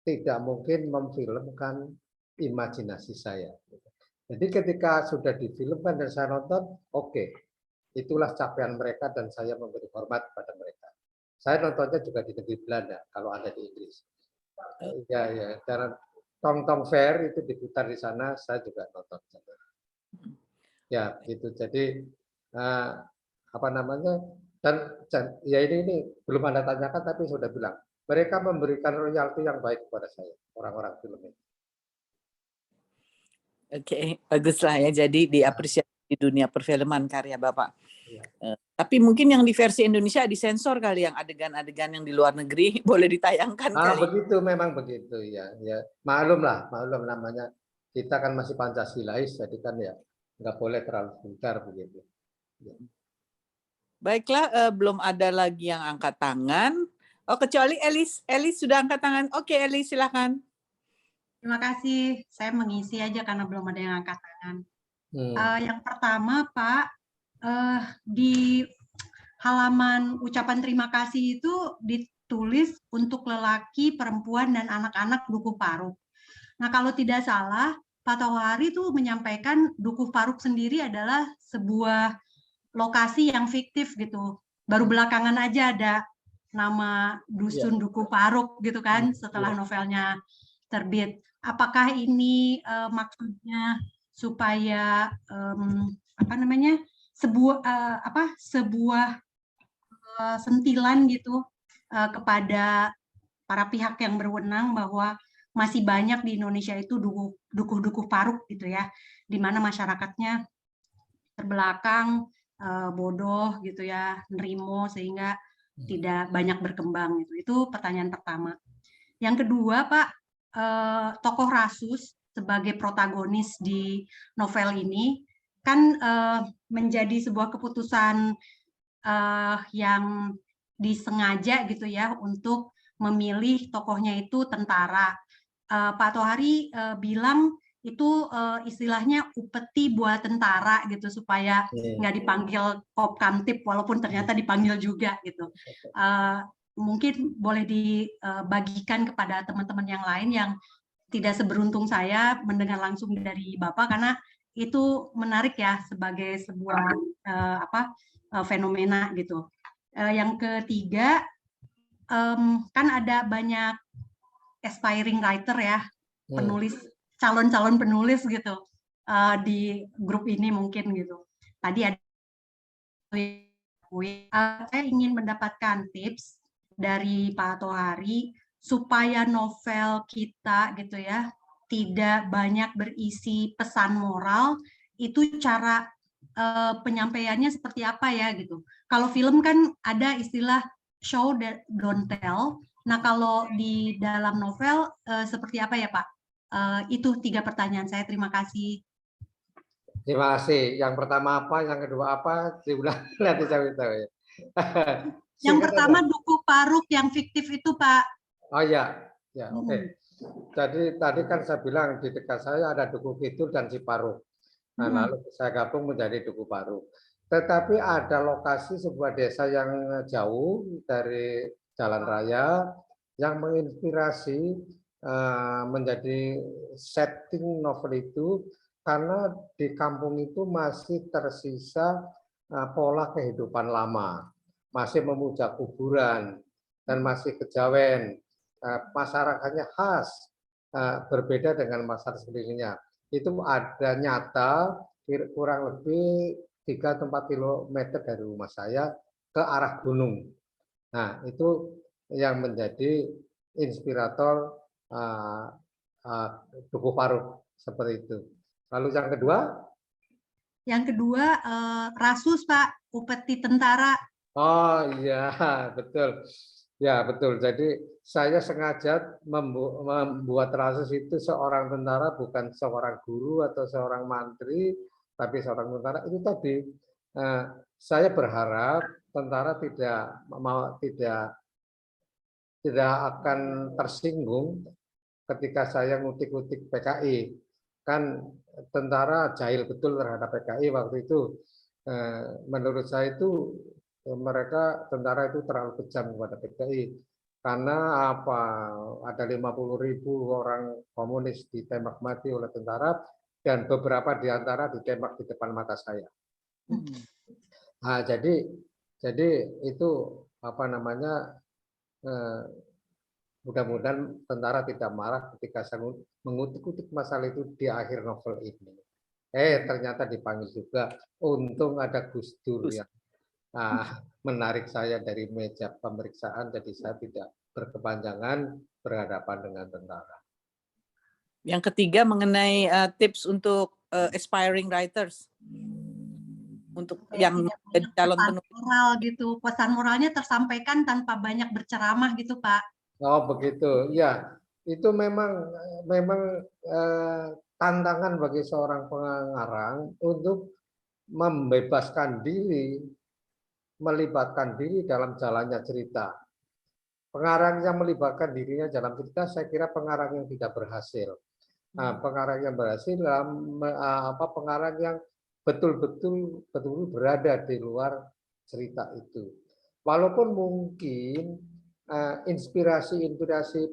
Tidak mungkin memfilmkan imajinasi saya. Jadi ketika sudah difilmkan dan saya nonton, oke, itulah capaian mereka dan saya memberi hormat pada mereka. Saya nontonnya juga di negeri Belanda, kalau ada di Inggris. Ya, karena Tong Fair itu diputar di sana, saya juga nonton. Ya, gitu. Jadi apa namanya? Dan ya ini belum Anda tanyakan, tapi sudah bilang mereka memberikan royalti yang baik kepada saya, orang-orang film ini. Oke, baguslah ya. Jadi diapresiasi di dunia perfilman karya Bapak. Ya. Tapi mungkin yang di versi Indonesia disensor kali, yang adegan-adegan yang di luar negeri boleh ditayangkan kali. Begitu, memang begitu ya. Maklum namanya kita kan masih Pancasilais, jadi kan ya nggak boleh terlalu vulgar begitu. Ya. Baiklah, belum ada lagi yang angkat tangan. Oh, kecuali Elis sudah angkat tangan. Oke, Elis silakan. Terima kasih. Saya mengisi aja karena belum ada yang angkat tangan. Yang pertama, Pak, di halaman ucapan terima kasih itu ditulis untuk lelaki, perempuan, dan anak-anak Dukuh Paruk. Nah, kalau tidak salah, Pak Tohari itu menyampaikan Dukuh Paruk sendiri adalah sebuah lokasi yang fiktif gitu. Baru belakangan aja ada nama dusun Dukuh Paruk gitu kan, setelah novelnya terbit. Apakah ini maksudnya supaya sebuah sentilan gitu kepada para pihak yang berwenang bahwa masih banyak di Indonesia itu dukuh-dukuh paruk gitu ya, di mana masyarakatnya terbelakang, bodoh gitu ya, nerimo sehingga tidak banyak berkembang gitu. Itu pertanyaan pertama. Yang kedua, Pak, tokoh Rasus sebagai protagonis di novel ini kan menjadi sebuah keputusan yang disengaja gitu ya untuk memilih tokohnya itu tentara. Pak Tohari bilang itu istilahnya upeti buat tentara gitu supaya nggak dipanggil Kop Kamtip walaupun ternyata dipanggil juga gitu. Mungkin boleh dibagikan kepada teman-teman yang lain yang tidak seberuntung saya mendengar langsung dari Bapak, karena itu menarik ya sebagai sebuah fenomena gitu. Yang ketiga, kan ada banyak aspiring writer ya, penulis, calon-calon penulis gitu di grup ini mungkin gitu. Tadi ada saya ingin mendapatkan tips dari Pak Tohari supaya novel kita gitu ya tidak banyak berisi pesan moral, itu cara penyampaiannya seperti apa ya gitu. Kalau film kan ada istilah show that don't tell. Nah, kalau di dalam novel seperti apa ya Pak? Itu 3 pertanyaan saya. Terima kasih. Terima kasih. Yang pertama apa, yang kedua apa, diulang nanti saya tahu ya. Yang pertama Dukuh Paruk yang fiktif itu, Pak. Oh ya, oke. Jadi tadi kan saya bilang di dekat saya ada Dukuh Kidul dan Ciparuk. Nah, lalu saya gabung menjadi Dukuh Paruk. Tetapi ada lokasi sebuah desa yang jauh dari jalan raya yang menginspirasi menjadi setting novel itu, karena di kampung itu masih tersisa pola kehidupan lama, masih memuja kuburan dan masih kejawen. Masyarakatnya khas, berbeda dengan masyarakat sekelilingnya. itu ada nyata kurang lebih 3-4 kilometer dari rumah saya ke arah gunung. Nah, itu yang menjadi inspirator Duku Paruk seperti itu. Lalu yang kedua? Yang kedua, Rasus, Pak, upeti tentara. Oh iya, betul. Ya, betul. Jadi saya sengaja membuat Rasus itu seorang tentara, bukan seorang guru atau seorang mantri, tapi seorang tentara. Itu tadi, saya berharap tentara tidak akan tersinggung ketika saya ngutik-ngutik PKI. Kan tentara jahil betul terhadap PKI waktu itu. Menurut saya itu mereka tentara itu terlalu kejam kepada PKI. Karena apa? Ada 50.000 orang komunis ditembak mati oleh tentara dan beberapa di antara ditembak di depan mata saya. Nah, jadi itu apa namanya? Mudah-mudahan tentara tidak marah ketika saya mengutik-utik masalah itu di akhir novel ini. Ternyata dipanggil juga. Untung ada Gus Dur yang menarik saya dari meja pemeriksaan, jadi saya tidak berkepanjangan berhadapan dengan tentara. Yang ketiga mengenai tips untuk aspiring writers. Untuk yang jadi calon penulis. Moral gitu, pesan moralnya tersampaikan tanpa banyak berceramah gitu, Pak. Oh begitu, ya itu memang tantangan bagi seorang pengarang untuk membebaskan diri, melibatkan diri dalam jalannya cerita. Pengarang yang melibatkan dirinya dalam cerita, saya kira pengarang yang tidak berhasil. Nah, pengarang yang berhasil pengarang yang betul-betul berada di luar cerita itu. Walaupun mungkin inspirasi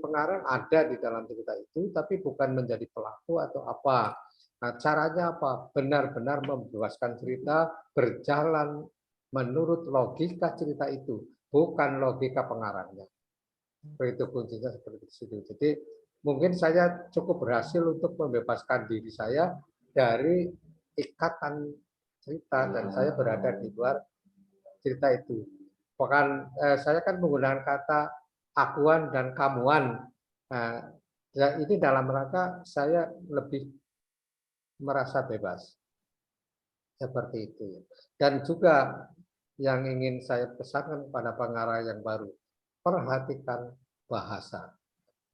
pengarang ada di dalam cerita itu, tapi bukan menjadi pelaku atau apa. Nah, caranya apa? Benar-benar membebaskan cerita berjalan menurut logika cerita itu, bukan logika pengarangnya. Itu kuncinya seperti itu. Jadi mungkin saya cukup berhasil untuk membebaskan diri saya dari ikatan cerita dan saya berada di luar cerita itu. Bahkan saya kan menggunakan kata akuan dan kamuan. Ini dalam rangka saya lebih merasa bebas. Seperti itu. Dan juga yang ingin saya pesankan pada pengarang yang baru, perhatikan bahasa.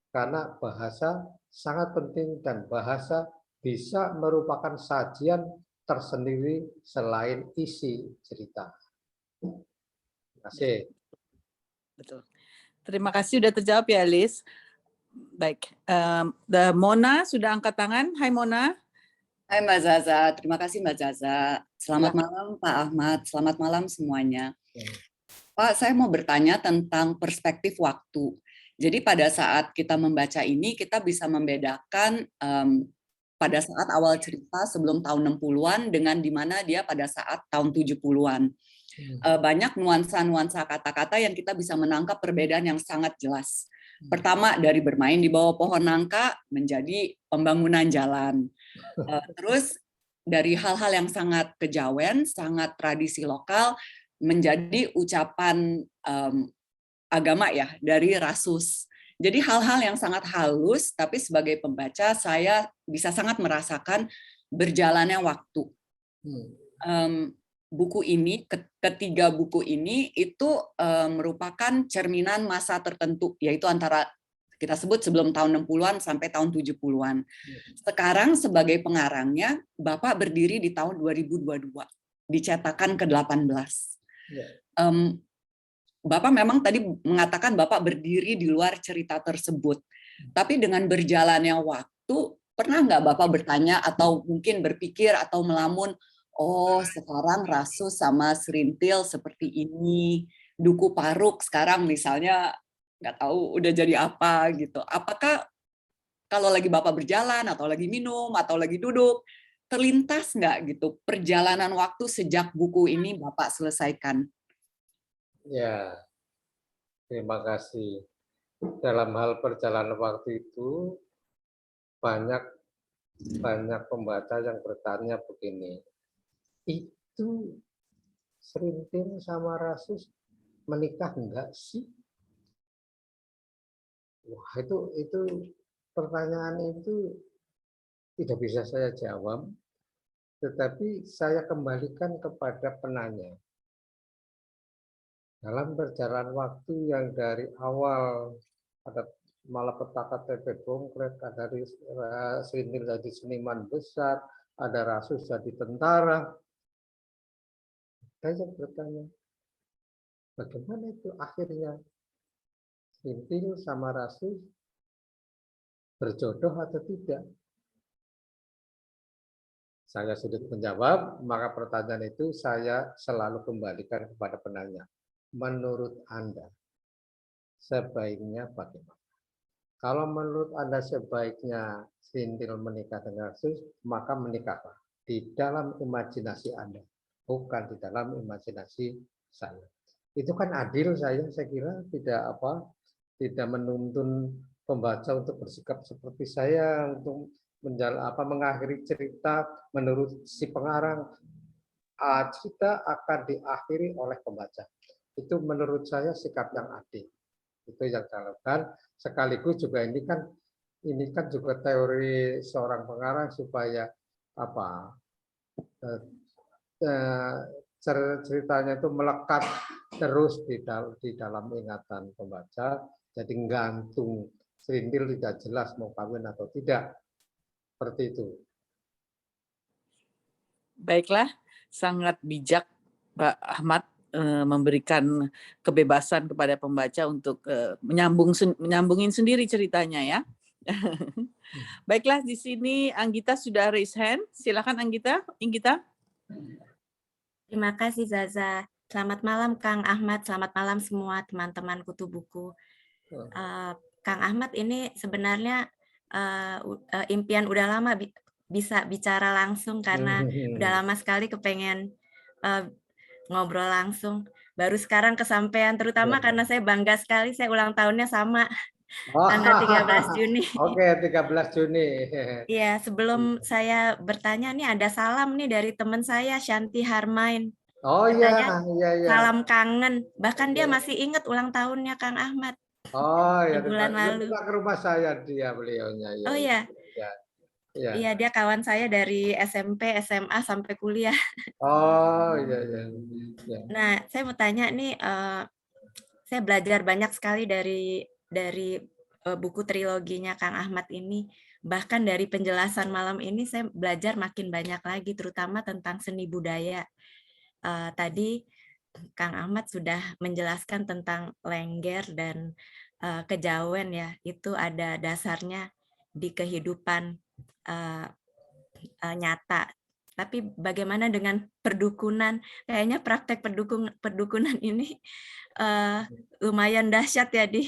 Karena bahasa sangat penting dan bahasa bisa merupakan sajian tersendiri selain isi cerita. Terima kasih. Betul. Terima kasih sudah terjawab ya, Liz. Baik, Mona sudah angkat tangan. Hai Mona. Hai Mbak Zaza, terima kasih Mbak Zaza. Selamat malam Pak Ahmad, selamat malam semuanya. Pak, saya mau bertanya tentang perspektif waktu. Jadi pada saat kita membaca ini, kita bisa membedakan pada saat awal cerita sebelum tahun 60-an dengan di mana dia pada saat tahun 70-an. Banyak nuansa-nuansa kata-kata yang kita bisa menangkap perbedaan yang sangat jelas. Pertama, dari bermain di bawah pohon nangka menjadi pembangunan jalan. Terus dari hal-hal yang sangat kejawen, sangat tradisi lokal, menjadi ucapan agama ya, dari Rasus. Jadi hal-hal yang sangat halus, tapi sebagai pembaca saya bisa sangat merasakan berjalannya waktu. Buku ini, ketiga buku ini itu merupakan cerminan masa tertentu, yaitu antara kita sebut sebelum tahun 60-an sampai tahun 70-an. Sekarang sebagai pengarangnya, Bapak berdiri di tahun 2022, dicetakan ke-18. Bapak memang tadi mengatakan Bapak berdiri di luar cerita tersebut. Tapi dengan berjalannya waktu, pernah nggak Bapak bertanya atau mungkin berpikir atau melamun, oh sekarang Rasus sama Serintil seperti ini, Duku Paruk sekarang misalnya nggak tahu udah jadi apa gitu. Apakah kalau lagi Bapak berjalan atau lagi minum atau lagi duduk, terlintas nggak gitu perjalanan waktu sejak buku ini Bapak selesaikan? Ya, terima kasih. Dalam hal perjalanan waktu itu banyak banyak pembaca yang bertanya begini, itu Serintil sama Rasus menikah enggak sih? Wah, itu pertanyaan itu tidak bisa saya jawab, tetapi saya kembalikan kepada penanya. Dalam perjalanan waktu yang dari awal ada malapetaka TP Bongkret, ada Serintil jadi seniman besar, ada Rasus jadi tentara. Saya bertanya, bagaimana itu akhirnya Serintil sama Rasus berjodoh atau tidak? Saya sudah menjawab, maka pertanyaan itu saya selalu kembalikan kepada penanya. Menurut Anda, sebaiknya bagaimana? Kalau menurut Anda sebaiknya Serintil menikah dengan Rasus, maka menikahlah di dalam imajinasi Anda, bukan di dalam imajinasi saya. Itu kan adil, saya kira tidak menuntun pembaca untuk bersikap seperti saya untuk mengakhiri cerita menurut si pengarang. Cerita akan diakhiri oleh pembaca. Itu menurut saya sikap yang adil. Itu yang saya lakukan. Sekaligus juga ini kan juga teori seorang pengarang supaya ceritanya itu melekat terus di dalam ingatan pembaca, jadi gantung Serintil tidak jelas mau kawin atau tidak, seperti itu. Baiklah, sangat bijak Pak Ahmad memberikan kebebasan kepada pembaca untuk menyambungin sendiri ceritanya ya. Baiklah, di sini Anggita sudah raise hand. Silakan Anggita. Terima kasih Zaza. Selamat malam Kang Ahmad, selamat malam semua teman-teman Kutu Buku. Kang Ahmad, ini sebenarnya impian udah lama bisa bicara langsung karena udah lama sekali kepengen ngobrol langsung. Baru sekarang kesampaian, terutama karena saya bangga sekali, saya ulang tahunnya sama. Tanggal 13 Juni. Oke, 13 Juni. Iya, sebelum saya bertanya nih ada salam nih dari teman saya Shanti Harmain. Oh Katanya, iya. salam kangen. Bahkan dia masih ingat ulang tahunnya Kang Ahmad. Oh ya, bulan lalu. Ke rumah saya beliaunya. Ya, oh iya. Iya, dia kawan saya dari SMP, SMA sampai kuliah. Oh iya. Nah, saya mau tanya nih, saya belajar banyak sekali dari buku triloginya Kang Ahmad ini. Bahkan dari penjelasan malam ini saya belajar makin banyak lagi, terutama tentang seni budaya. Tadi Kang Ahmad sudah menjelaskan tentang Lengger dan kejawen ya, itu ada dasarnya di kehidupan nyata. Tapi bagaimana dengan perdukunan? Kayaknya praktek perdukunan ini lumayan dahsyat ya di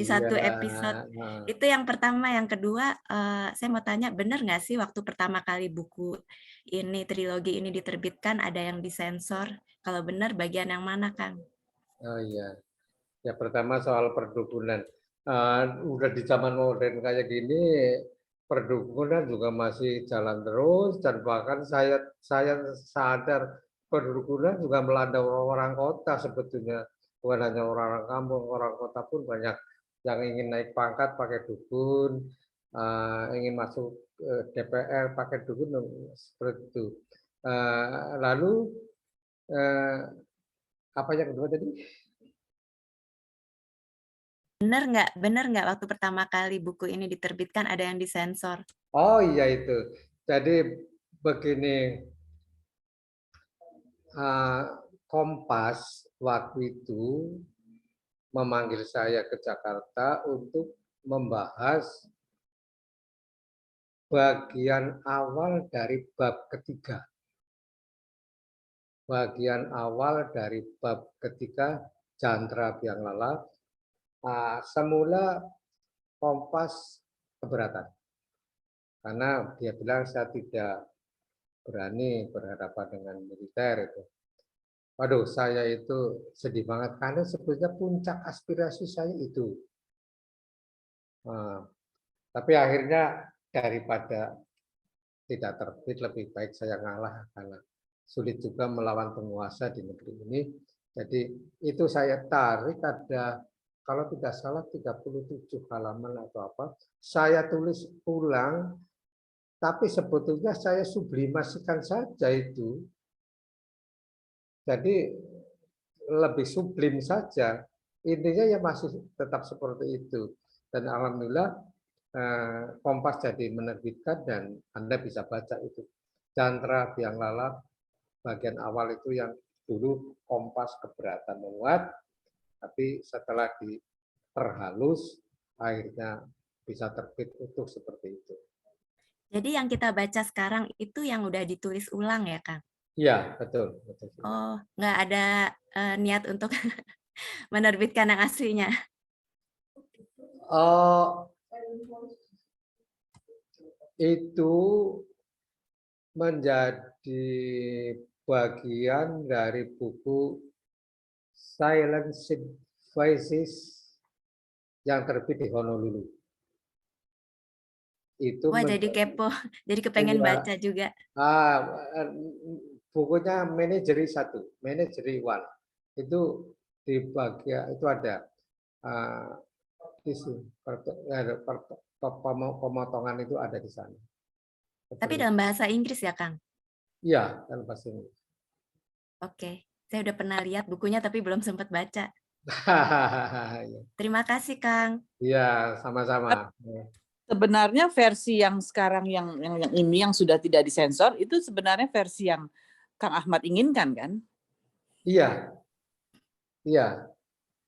satu episode. Itu yang pertama. Yang kedua, saya mau tanya, benar nggak sih waktu pertama kali buku ini, trilogi ini diterbitkan, ada yang disensor? Kalau benar, bagian yang mana, Kang? Oh iya. Ya, pertama soal perdukunan. Udah di zaman modern kayak gini, perdukunan juga masih jalan terus, dan bahkan saya sadar perdukunan juga melanda orang kota sebetulnya. Bukan hanya orang kampung, orang kota pun banyak yang ingin naik pangkat pakai dukun, ingin masuk DPR pakai dukun, seperti itu. Lalu apa yang kedua tadi? Benar nggak waktu pertama kali buku ini diterbitkan ada yang disensor? Oh iya itu. Jadi begini, Kompas waktu itu memanggil saya ke Jakarta untuk membahas bagian awal dari bab ketiga. Bagian awal dari bab ketiga, Jantara Biang Lala. Semula Kompas keberatan. Karena dia bilang saya tidak berani berhadapan dengan militer itu. Waduh, saya itu sedih banget karena sebetulnya puncak aspirasi saya itu. Tapi akhirnya daripada tidak terbit, lebih baik saya ngalah karena sulit juga melawan penguasa di negeri ini. Jadi itu saya tarik ada, kalau tidak salah 37 halaman atau apa, saya tulis ulang, tapi sebetulnya saya sublimasikan saja itu. Jadi lebih sublim saja. Intinya ya masih tetap seperti itu. Dan alhamdulillah Kompas jadi menerbitkan dan Anda bisa baca itu. Chandra Biang Lala bagian awal itu yang dulu Kompas keberatan memuat, tapi setelah diperhalus akhirnya bisa terbit utuh seperti itu. Jadi yang kita baca sekarang itu yang udah ditulis ulang ya, Kang? Iya, betul. Oh, nggak ada niat untuk menerbitkan yang aslinya? Itu menjadi bagian dari buku Silent Voices yang terbit di Honolulu. Itu wah, jadi kepo, jadi kepengen baca juga. Bukunya Manageri 1, Manageri 1. Itu di bagian itu ada pemotongan itu ada di sana. Tapi dalam bahasa Inggris ya, Kang? Iya, dalam bahasa Inggris. Oke, saya udah pernah lihat bukunya tapi belum sempat baca. Terima kasih, Kang. Iya, sama-sama. Sebenarnya versi yang sekarang yang ini yang sudah tidak disensor itu sebenarnya versi yang Kang Ahmad inginkan kan? Iya. Iya.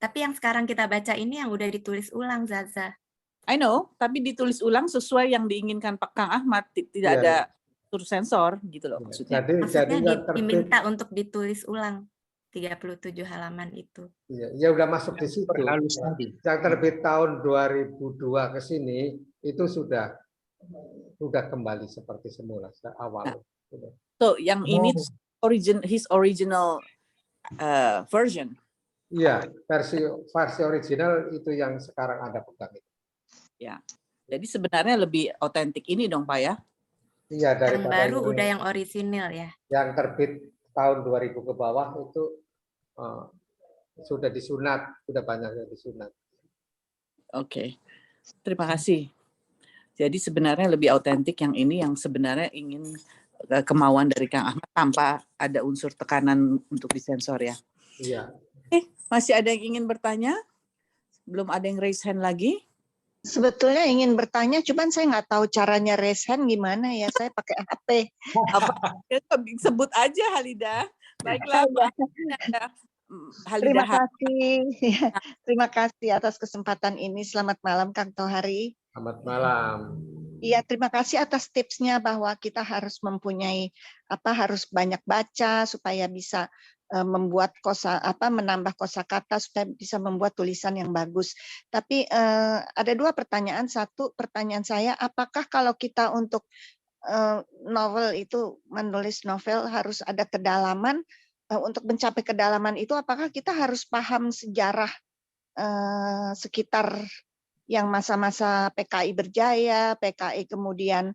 Tapi yang sekarang kita baca ini yang udah ditulis ulang, Zaza. I know, tapi ditulis ulang sesuai yang diinginkan Pak Kang Ahmad, tidak ada sensor gitu loh maksudnya. Maksudnya diminta untuk ditulis ulang 37 halaman itu. Iya, ya udah masuk di situ. Yang terbit tahun 2002 ke sini itu sudah kembali seperti semula awal. So yang ini his original version. Iya, versi original itu yang sekarang Anda pegang itu. Ya. Jadi sebenarnya lebih otentik ini dong, Pak ya? Iya, yang baru udah yang orisinil ya. Yang terbit tahun 2000 ke bawah itu sudah disunat, sudah banyak yang disunat. Oke. Terima kasih. Jadi sebenarnya lebih autentik yang ini yang sebenarnya ingin kemauan dari Kang Ahmad tanpa ada unsur tekanan untuk disensor ya. Iya. Masih ada yang ingin bertanya? Belum ada yang raise hand lagi? Sebetulnya ingin bertanya, cuman saya nggak tahu caranya raise hand gimana ya. Saya pakai HP. Sebut aja Halida. Baiklah, Terima kasih. Terima kasih atas kesempatan ini. Selamat malam, Kang Tohari. Selamat malam. Iya, terima kasih atas tipsnya bahwa kita harus mempunyai harus banyak baca supaya bisa membuat menambah kosakata supaya bisa membuat tulisan yang bagus. Tapi ada dua pertanyaan. Satu, pertanyaan saya, apakah kalau kita untuk novel itu menulis novel harus ada kedalaman? Untuk mencapai kedalaman itu, apakah kita harus paham sejarah sekitar yang masa-masa PKI berjaya, PKI kemudian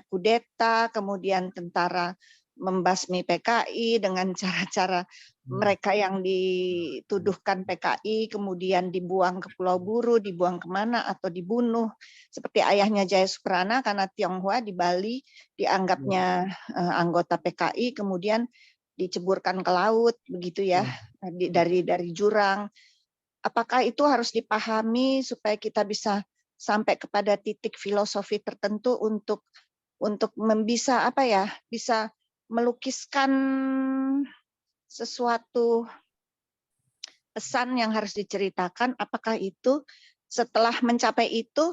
kudeta, kemudian tentara membasmi PKI dengan cara-cara mereka yang dituduhkan PKI kemudian dibuang ke Pulau Buru, dibuang kemana atau dibunuh seperti ayahnya Jaya Suprana karena Tionghoa di Bali dianggapnya anggota PKI kemudian diceburkan ke laut begitu ya dari jurang. Apakah itu harus dipahami supaya kita bisa sampai kepada titik filosofi tertentu untuk bisa bisa melukiskan sesuatu pesan yang harus diceritakan, apakah itu setelah mencapai itu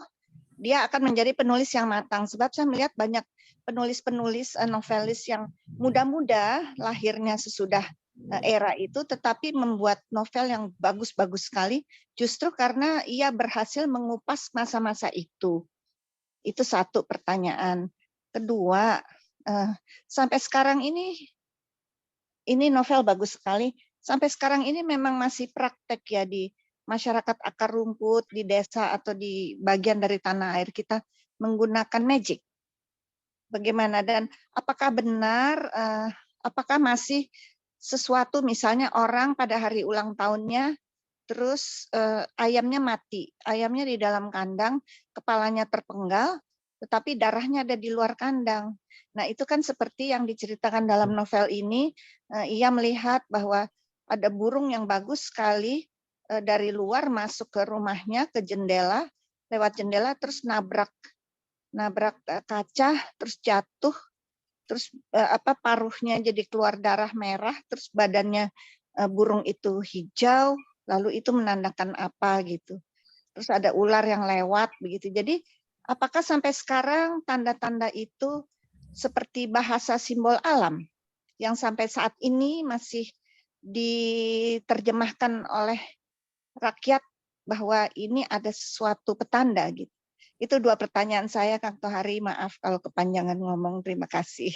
dia akan menjadi penulis yang matang. Sebab saya melihat banyak penulis-penulis novelis yang muda-muda lahirnya sesudah era itu tetapi membuat novel yang bagus-bagus sekali justru karena ia berhasil mengupas masa-masa itu. Itu satu pertanyaan. Kedua, sampai sekarang ini novel bagus sekali. Sampai sekarang ini memang masih praktek ya di masyarakat akar rumput, di desa atau di bagian dari tanah air kita menggunakan magic. bagaimana dan apakah benar, apakah masih sesuatu misalnya orang pada hari ulang tahunnya terus ayamnya mati, ayamnya di dalam kandang, kepalanya terpenggal, tetapi darahnya ada di luar kandang. Nah itu kan seperti yang diceritakan dalam novel ini, ia melihat bahwa ada burung yang bagus sekali dari luar masuk ke rumahnya, ke jendela, lewat jendela terus nabrak kaca, terus jatuh, terus paruhnya jadi keluar darah merah, terus badannya burung itu hijau, lalu itu menandakan apa gitu. Terus ada ular yang lewat begitu. Jadi apakah sampai sekarang tanda-tanda itu seperti bahasa simbol alam yang sampai saat ini masih diterjemahkan oleh rakyat bahwa ini ada sesuatu petanda gitu. Itu 2 pertanyaan saya, Kang Tohari. Maaf kalau kepanjangan ngomong. Terima kasih.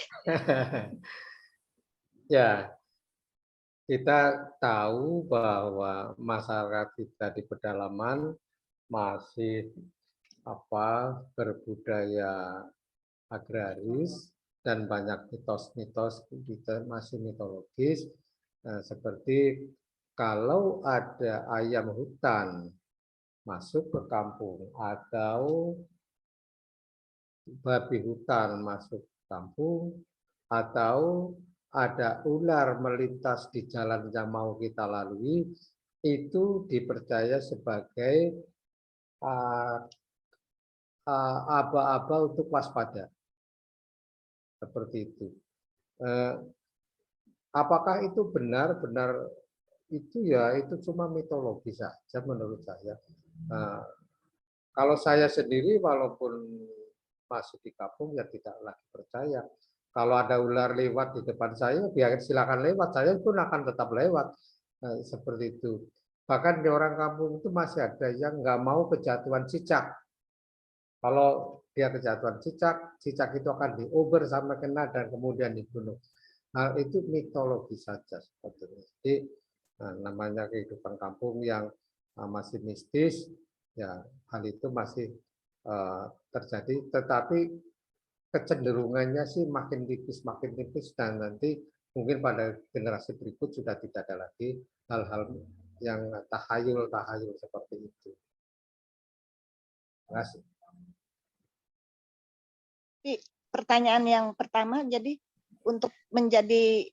Ya, kita tahu bahwa masyarakat kita di pedalaman masih berbudaya agraris dan banyak mitos-mitos masih mitologis, seperti kalau ada ayam hutan masuk ke kampung atau babi hutan masuk ke kampung atau ada ular melintas di jalan yang mau kita lalui, itu dipercaya sebagai aba-aba untuk waspada. Seperti itu. Apakah itu benar-benar itu ya, itu cuma mitologi saja menurut saya. Kalau saya sendiri walaupun masih di kampung ya tidak lagi percaya. Kalau ada ular lewat di depan saya, biar silakan lewat, saya pun akan tetap lewat. Seperti itu. Bahkan di orang kampung itu masih ada yang nggak mau kejatuhan cicak. Kalau dia kejatuhan cicak, cicak itu akan diober sampai kena dan kemudian dibunuh. Nah, itu mitologi saja sebetulnya. Jadi namanya kehidupan kampung yang masih mistis, ya hal itu masih terjadi. Tetapi kecenderungannya sih makin tipis dan nanti mungkin pada generasi berikut sudah tidak ada lagi hal-hal yang tahayul seperti itu. Terima kasih. Pertanyaan yang pertama, jadi untuk menjadi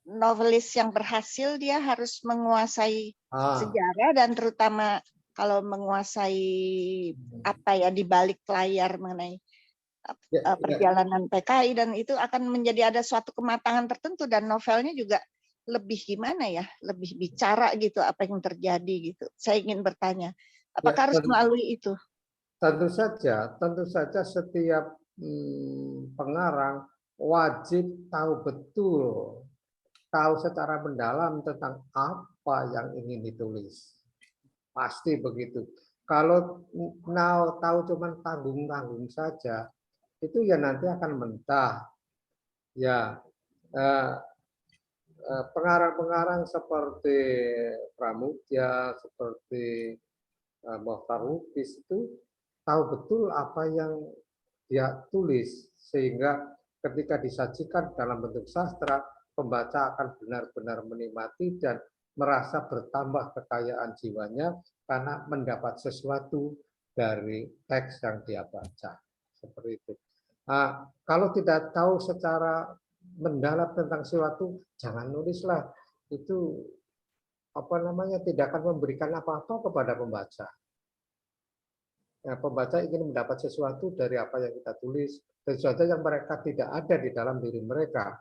novelis yang berhasil dia harus menguasai sejarah dan terutama kalau menguasai apa ya di balik layar mengenai perjalanan PKI, dan itu akan menjadi ada suatu kematangan tertentu dan novelnya juga lebih gimana ya, lebih bicara gitu apa yang terjadi gitu. Saya ingin bertanya, apakah harus melalui itu? Tentu saja setiap pengarang wajib tahu betul, tahu secara mendalam tentang apa yang ingin ditulis. Pasti begitu. Kalau tahu cuma tanggung-tanggung saja, itu ya nanti akan mentah. Ya, pengarang-pengarang seperti Pramudia, seperti Mohtar Lubis itu tahu betul apa yang dia tulis, sehingga ketika disajikan dalam bentuk sastra, pembaca akan benar-benar menikmati dan merasa bertambah kekayaan jiwanya karena mendapat sesuatu dari teks yang dia baca. Seperti itu. Kalau tidak tahu secara mendalam tentang sesuatu, jangan nulislah. Itu tidak akan memberikan apa-apa kepada pembaca. Ya, pembaca ingin mendapat sesuatu dari apa yang kita tulis, sesuatu yang mereka tidak ada di dalam diri mereka.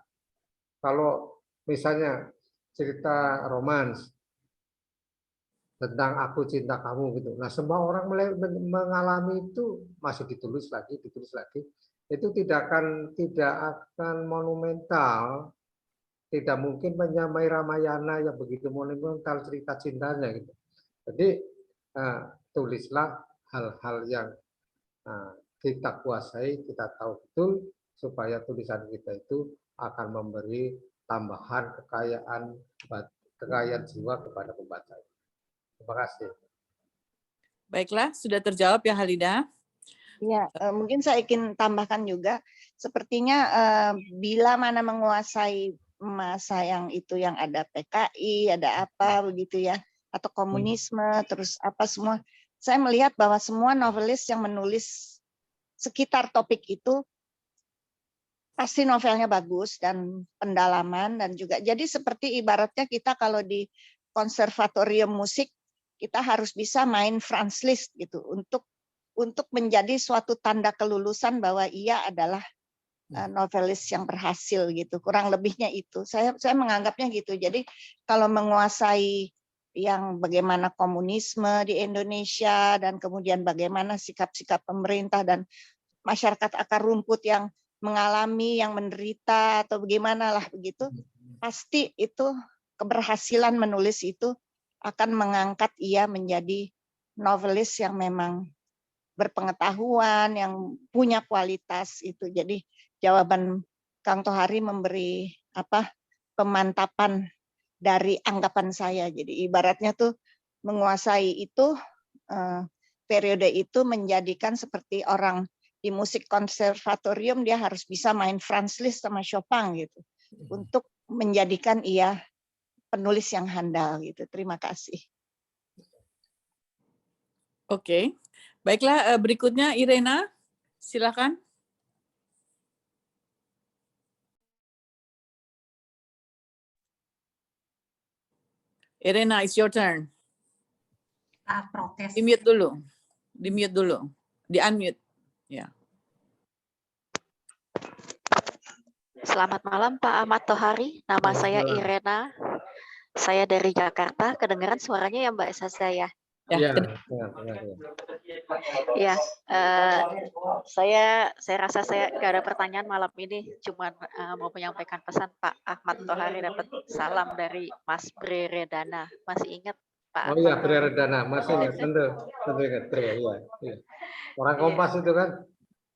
Kalau misalnya cerita romans tentang aku cinta kamu gitu, nah semua orang mengalami itu masih ditulis lagi, itu tidak akan monumental, tidak mungkin menyamai Ramayana yang begitu monumental cerita cintanya gitu. Jadi tulislah hal-hal yang kita kuasai, kita tahu betul, supaya tulisan kita itu akan memberi tambahan kekayaan jiwa kepada pembaca. Terima kasih. Baiklah, sudah terjawab ya Halida. Ya, mungkin saya ingin tambahkan juga, sepertinya bila mana menguasai masa yang itu yang ada PKI, ada apa begitu ya, atau komunisme, terus apa semua, saya melihat bahwa semua novelis yang menulis sekitar topik itu pasti novelnya bagus dan pendalaman dan juga jadi seperti ibaratnya kita kalau di konservatorium musik kita harus bisa main Franz Liszt gitu untuk menjadi suatu tanda kelulusan bahwa ia adalah novelis yang berhasil gitu, kurang lebihnya itu saya menganggapnya gitu. Jadi kalau menguasai yang bagaimana komunisme di Indonesia dan kemudian bagaimana sikap-sikap pemerintah dan masyarakat akar rumput yang mengalami, yang menderita atau bagaimana lah begitu, pasti itu keberhasilan menulis itu akan mengangkat ia menjadi novelis yang memang berpengetahuan, yang punya kualitas itu. Jadi jawaban Kang Tohari memberi pemantapan dari anggapan saya. Jadi ibaratnya tuh menguasai itu periode itu menjadikan seperti orang di musik konservatorium dia harus bisa main Franz Liszt sama Chopin gitu untuk menjadikan ia penulis yang handal gitu. Terima kasih. Oke, baiklah berikutnya Irena, silakan. Irena, it's your turn. Protes. Di-mute dulu. Di-mute dulu. Di-unmute. Ya. Selamat malam Pak Ahmad Tohari. Nama saya Irena. Saya dari Jakarta. Kedengaran suaranya ya Mbak Zaza ya? Ya, ya. Saya rasa saya nggak ada pertanyaan malam ini. Cuman mau menyampaikan pesan Pak Ahmad Tohari dapat salam dari Mas Breredana. Masih ingat Pak? Oh iya, Breredana. Masih ingat, tentu ingat. Ya. Orang Kompas itu kan?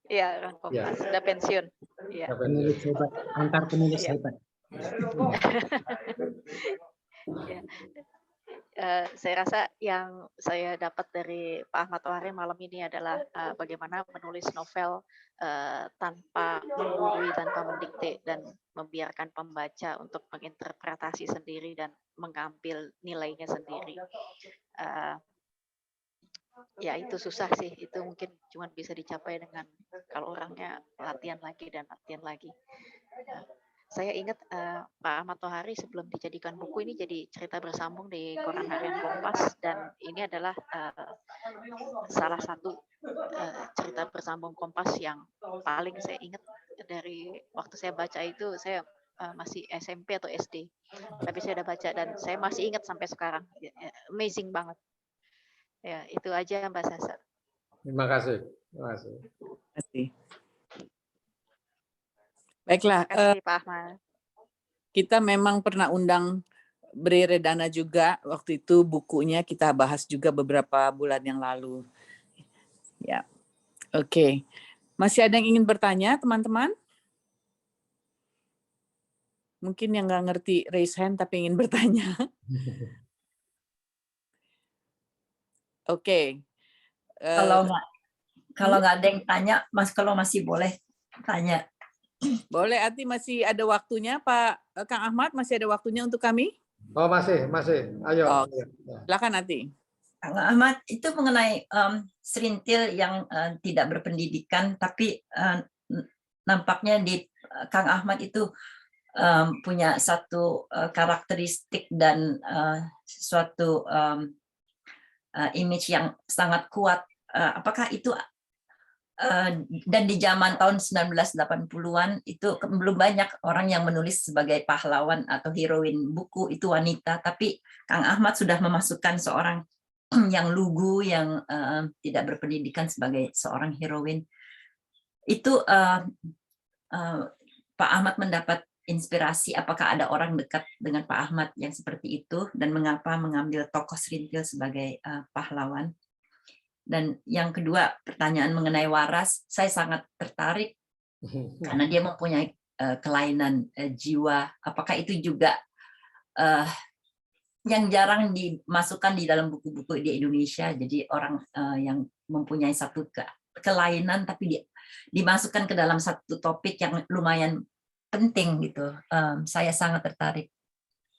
Iya, orang Kompas. Sudah pensiun. Ya. Penulis hebat, antar penulis hebat. Ya. Saya rasa yang saya dapat dari Pak Ahmad Tohari malam ini adalah bagaimana menulis novel tanpa menggurui, tanpa mendikte, dan membiarkan pembaca untuk menginterpretasi sendiri dan mengambil nilainya sendiri. Ya itu susah sih, itu mungkin cuma bisa dicapai dengan kalau orangnya latihan lagi dan latihan lagi. Saya ingat Pak Ahmad Tohari sebelum dijadikan buku ini jadi cerita bersambung di Koran Harian Kompas, dan ini adalah salah satu cerita bersambung Kompas yang paling saya ingat dari waktu saya baca itu. Saya masih SMP atau SD, tapi saya udah baca dan saya masih ingat sampai sekarang. Amazing banget. Ya, itu aja Mbak Zaza. Terima kasih. Terima kasih. Baiklah, Pak Ahmad. Kita memang pernah undang Breredana juga. Waktu itu bukunya kita bahas juga beberapa bulan yang lalu. Ya, oke. Masih ada yang ingin bertanya, teman-teman? Mungkin yang nggak ngerti raise hand tapi ingin bertanya. Oke. Kalau nggak ada yang tanya, Mas, kalau masih boleh tanya. Boleh, Ati, masih ada waktunya, Pak Kang Ahmad, masih ada waktunya untuk kami? Oh, masih. Ayo. Silakan, Ati. Kang Ahmad, itu mengenai serintil yang tidak berpendidikan, tapi nampaknya di Kang Ahmad itu punya satu karakteristik dan suatu image yang sangat kuat. Apakah itu dan di zaman tahun 1980-an itu belum banyak orang yang menulis sebagai pahlawan atau heroin buku itu wanita, tapi Kang Ahmad sudah memasukkan seorang yang lugu, yang tidak berpendidikan sebagai seorang heroin. Itu Pak Ahmad mendapat inspirasi, apakah ada orang dekat dengan Pak Ahmad yang seperti itu, dan mengapa mengambil tokoh serintil sebagai pahlawan? Dan yang kedua, pertanyaan mengenai Waras, saya sangat tertarik karena dia mempunyai kelainan jiwa. Apakah itu juga yang jarang dimasukkan di dalam buku-buku di Indonesia? Jadi orang yang mempunyai satu berkelainan tapi dimasukkan ke dalam satu topik yang lumayan penting gitu. Saya sangat tertarik.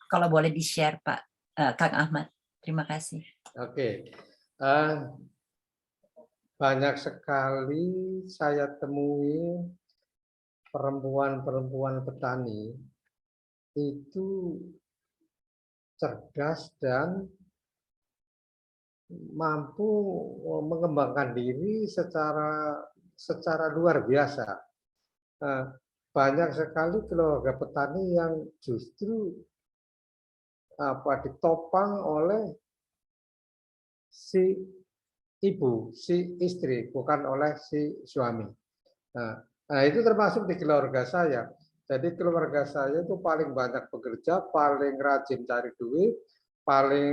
Kalau boleh di-share Pak Kang Ahmad. Terima kasih. Oke. Banyak sekali saya temui perempuan-perempuan petani itu cerdas dan mampu mengembangkan diri secara luar biasa. Banyak sekali keluarga petani yang justru ditopang oleh si ibu, si istri, bukan oleh si suami. Nah, itu termasuk di keluarga saya. Jadi keluarga saya itu paling banyak bekerja, paling rajin cari duit, paling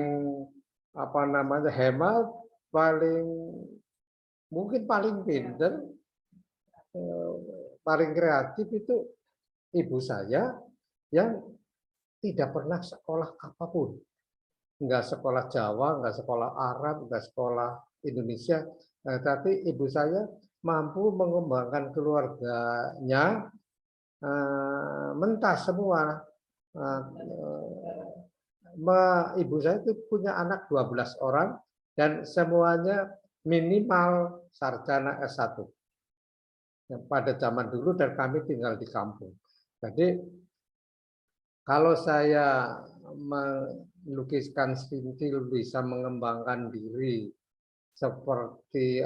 hemat, mungkin paling pintar, paling kreatif itu ibu saya yang tidak pernah sekolah apapun. Enggak sekolah Jawa, enggak sekolah Arab, enggak sekolah Indonesia, tapi ibu saya mampu mengembangkan keluarganya mentas semua. Ibu saya itu punya anak 12 orang dan semuanya minimal sarjana S1. Pada zaman dulu dan kami tinggal di kampung. Jadi kalau saya melukiskan Sintil bisa mengembangkan diri seperti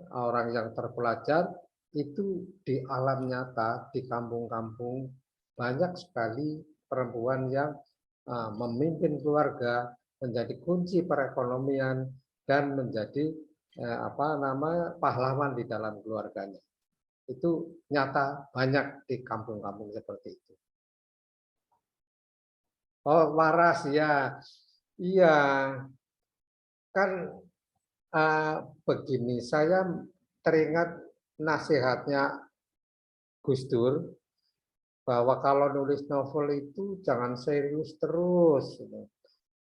orang yang terpelajar, itu di alam nyata, di kampung-kampung banyak sekali perempuan yang memimpin keluarga, menjadi kunci perekonomian dan menjadi pahlawan di dalam keluarganya. Itu nyata banyak di kampung-kampung seperti itu. Oh, waras ya. Iya. Kan begini, saya teringat nasihatnya Gus Dur bahwa kalau nulis novel itu jangan serius terus,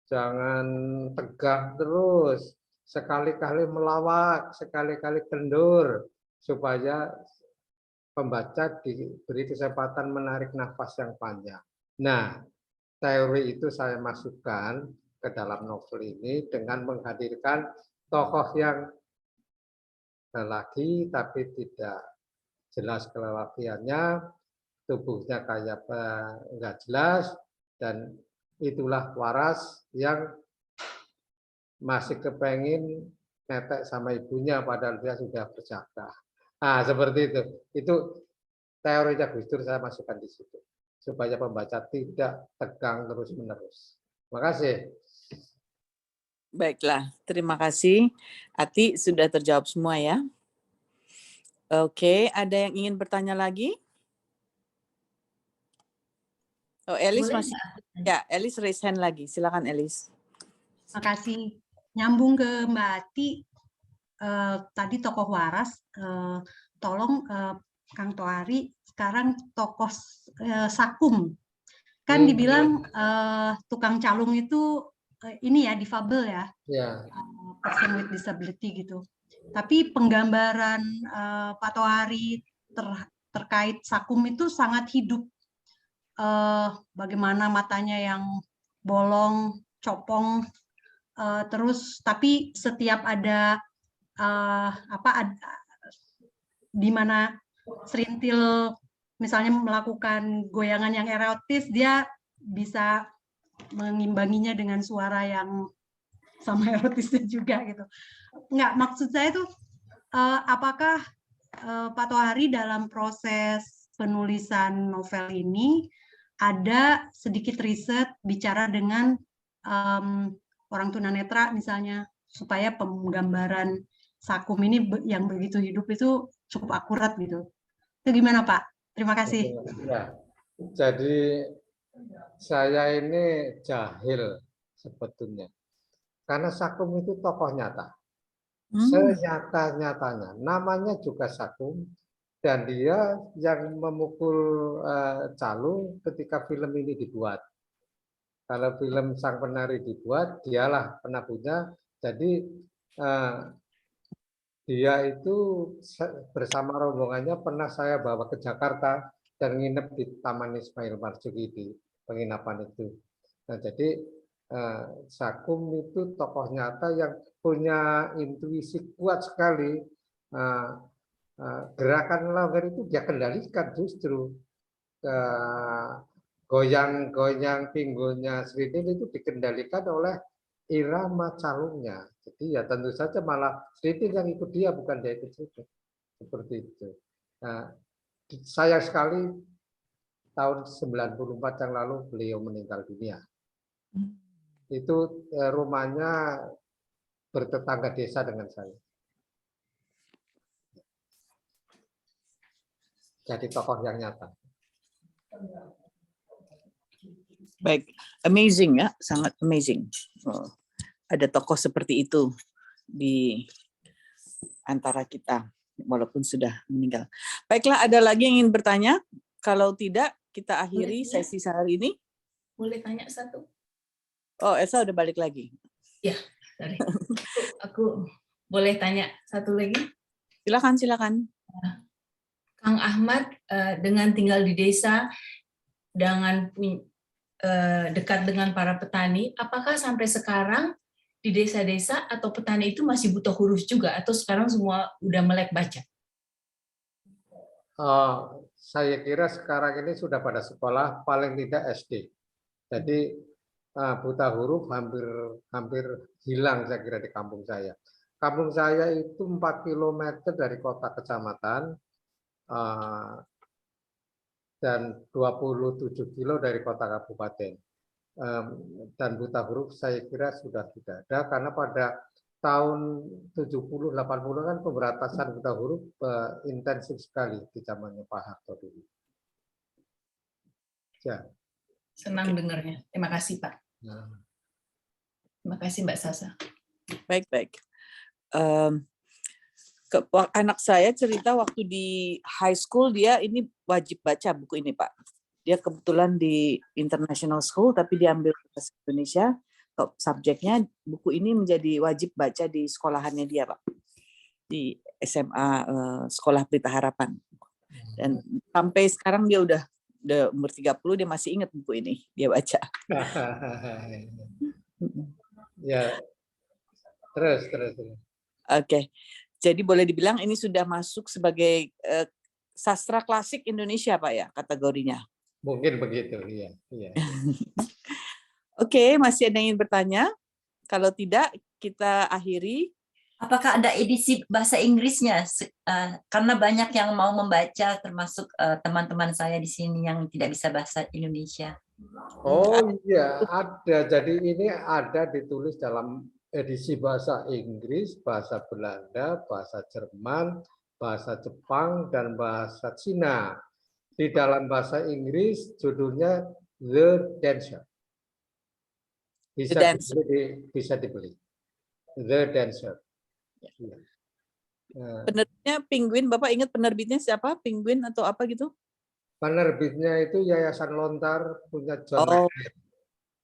jangan tegang terus, sekali-kali melawak, sekali-kali kendur, supaya pembaca diberi kesempatan menarik nafas yang panjang. Nah, teori itu saya masukkan ke dalam novel ini dengan menghadirkan tokoh yang lelaki tapi tidak jelas kelelakiannya, tubuhnya kayak enggak jelas, dan itulah waras yang masih kepengin netek sama ibunya padahal dia sudah berjaka. Nah, seperti itu. Itu teorinya Gus Dur saya masukkan di situ supaya pembaca tidak tegang terus-menerus. Terima kasih. Baiklah, terima kasih. Ati sudah terjawab semua ya. Oke, ada yang ingin bertanya lagi? Oh, Elis Boleh masih. Ya, Elis raise hand lagi. Silakan Elis. Makasih. Nyambung ke Mbak Ati, tadi tokoh waras, tolong Kang Tohari sekarang tokoh Sakum. Kan dibilang tukang calung itu ini ya difabel ya, person with disability gitu. Tapi penggambaran Pak Tohari terkait Sakum itu sangat hidup. Bagaimana matanya yang bolong, copong, terus tapi setiap ada di mana Serintil misalnya melakukan goyangan yang erotis, dia bisa mengimbanginya dengan suara yang sama erotisnya juga gitu. Enggak, maksud saya itu apakah Pak Tohari dalam proses penulisan novel ini ada sedikit riset bicara dengan orang tunanetra misalnya, supaya penggambaran Sakum ini yang begitu hidup itu cukup akurat gitu. Itu gimana Pak? Terima kasih. Ya, jadi saya ini jahil sebetulnya. Karena Sakum itu tokoh nyata. Senyata-nyatanya. Namanya juga Sakum. Dan dia yang memukul calung ketika film ini dibuat. Kalau film Sang Penari dibuat, dialah penabuhnya. Jadi dia itu bersama rombongannya pernah saya bawa ke Jakarta dan nginep di Taman Ismail Marzuki di penginapan itu. Nah, jadi Sakum itu tokoh nyata yang punya intuisi kuat sekali. Gerakan Lauger itu dia kendalikan justru. Goyang-goyang pinggulnya Sridin itu dikendalikan oleh irama calungnya. Jadi ya tentu saja malah Sridin yang ikut dia, bukan dia ikut Sridin. Seperti itu. Nah, sayang sekali tahun 94 yang lalu beliau meninggal dunia. Itu rumahnya bertetangga desa dengan saya. Jadi tokoh yang nyata. Baik, amazing ya, sangat amazing. Ada tokoh seperti itu di antara kita, walaupun sudah meninggal. Baiklah, ada lagi yang ingin bertanya? Kalau tidak, kita akhiri sesi hari ini. Boleh tanya satu? Oh, Elsa udah balik lagi. Ya, sorry. Aku boleh tanya satu lagi? Silakan, silakan. Kang Ahmad, dengan tinggal di desa, dengan dekat dengan para petani, apakah sampai sekarang di desa-desa atau petani itu masih butuh huruf juga, atau sekarang semua udah melek baca? Saya kira sekarang ini sudah pada sekolah, paling tidak SD. Jadi buta huruf hampir hilang saya kira di kampung saya. Kampung saya itu 4 km dari kota kecamatan dan 27 kilo dari kota kabupaten. Dan buta huruf saya kira sudah tidak ada, karena pada tahun 70-80 kan pemberantasan buta huruf intensif sekali di zamannya Pak Harto dulu. Ya. Senang dengarnya. Terima kasih, Pak. Nah. Terima kasih, Mbak Sasa. Baik. Anak saya cerita waktu di high school dia ini wajib baca buku ini, Pak. Dia kebetulan di international school tapi diambil bahasa Indonesia. Subjeknya buku ini menjadi wajib baca di sekolahannya dia, Pak. Di SMA Sekolah Pelita Harapan. Dan sampai sekarang dia udah umur 30 dia masih ingat buku ini, dia baca. Ya. Terus. Oke. Jadi boleh dibilang ini sudah masuk sebagai sastra klasik Indonesia, Pak ya, kategorinya. Mungkin begitu, iya. Oke, masih ada yang ingin bertanya? Kalau tidak, kita akhiri. Apakah ada edisi bahasa Inggrisnya? Karena banyak yang mau membaca, termasuk teman-teman saya di sini yang tidak bisa bahasa Indonesia. Oh iya, ada. Jadi ini ada ditulis dalam edisi bahasa Inggris, bahasa Belanda, bahasa Jerman, bahasa Jepang, dan bahasa Cina. Di dalam bahasa Inggris judulnya The Dancer. Bisa dibeli. The Dancer. Ya. Penerbitnya Penguin, Bapak ingat penerbitnya siapa? Penguin atau apa gitu? Penerbitnya itu Yayasan Lontar punya John. Oh,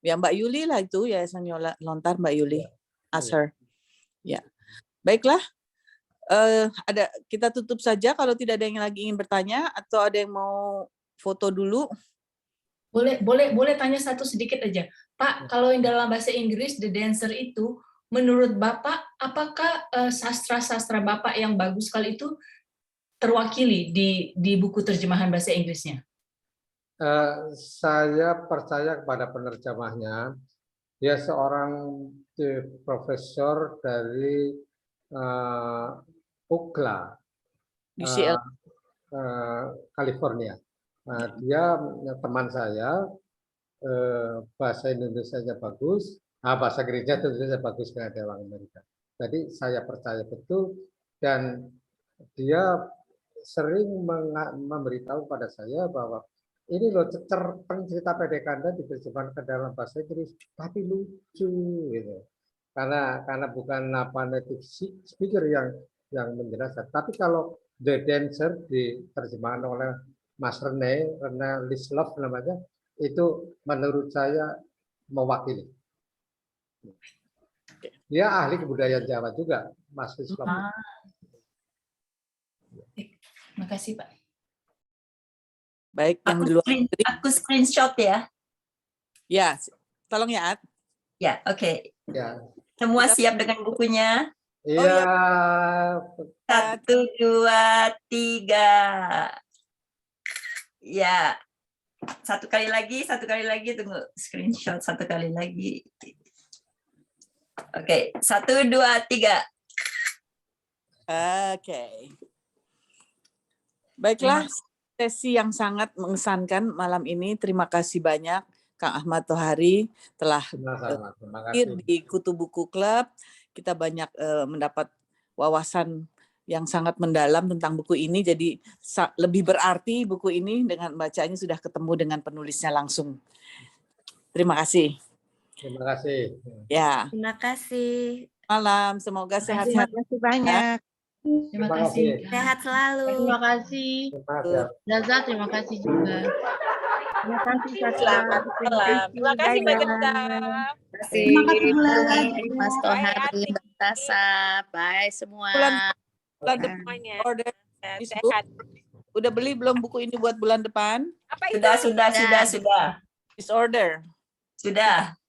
ya Mbak Yuli lah itu, Yayasan Lontar Mbak Yuli. Asher. Ya. Baiklah. Kita tutup saja kalau tidak ada yang lagi ingin bertanya atau ada yang mau foto dulu. Boleh tanya satu sedikit aja. Pak, kalau yang dalam bahasa Inggris The Dancer itu, menurut Bapak, apakah sastra-sastra Bapak yang bagus sekali itu terwakili di buku terjemahan bahasa Inggrisnya? Saya percaya kepada penerjemahnya. Dia seorang profesor dari UCLA, California. Dia teman saya, bahasa Indonesianya bagus, bahasa gereja tentu saja bagus karena dia orang Amerika. Jadi saya percaya betul, dan dia sering memberitahu pada saya bahwa ini loh cerpen cerita pendek Anda diterjemahkan ke dalam bahasa Inggris, tapi lucu gitu. Karena bukan native speaker yang menjelaskan. Tapi kalau The Dancer diterjemahkan oleh Mas Rene Lislov namanya, itu menurut saya mewakili. Dia ahli kebudayaan Jawa juga, Mas Lislov. Terima kasih, Pak. Baik, yang di luar negeri. Aku screenshot ya. Ya, tolong ya, Ad. Ya, oke. Ya. Semua siap dengan bukunya? Iya. 1, 2, 3. Ya. Satu kali lagi, tunggu screenshot satu kali lagi. Oke, 1, 2, 3. Oke. Baiklah, sesi yang sangat mengesankan malam ini. Terima kasih banyak Kang Ahmad Tohari telah hadir di Kutu Buku Club. Kita banyak mendapat wawasan yang sangat mendalam tentang buku ini. Jadi lebih berarti buku ini dengan bacanya sudah ketemu dengan penulisnya langsung. Terima kasih. Terima kasih. Ya. Terima kasih. Malam, semoga sehat-sehat. Terima kasih banyak. Terima kasih. Sehat selalu. Terima kasih. Zaza, terima kasih juga. Terima kasih, Selamat malam. Terima kasih Mbak Zaza. Terima kasih, Mas Tohari, Mbak Tasa. Bye semua. Bulan depan order this book. Udah beli belum buku ini buat bulan depan? Apa itu? Sudah. Disorder. Sudah.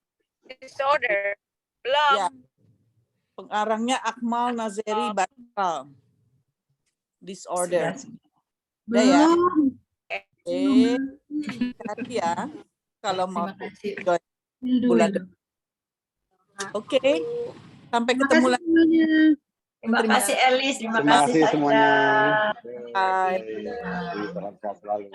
Disorder. Belum. Ya. Pengarangnya Akmal Nazeri Bakral. Disorder. Udah ya. Hati ya. Kalau mau join bulan depan. Oke. Sampai ketemu lagi. Terima kasih Elis, terima kasih kasih semuanya. Bye. Salam sehat selalu.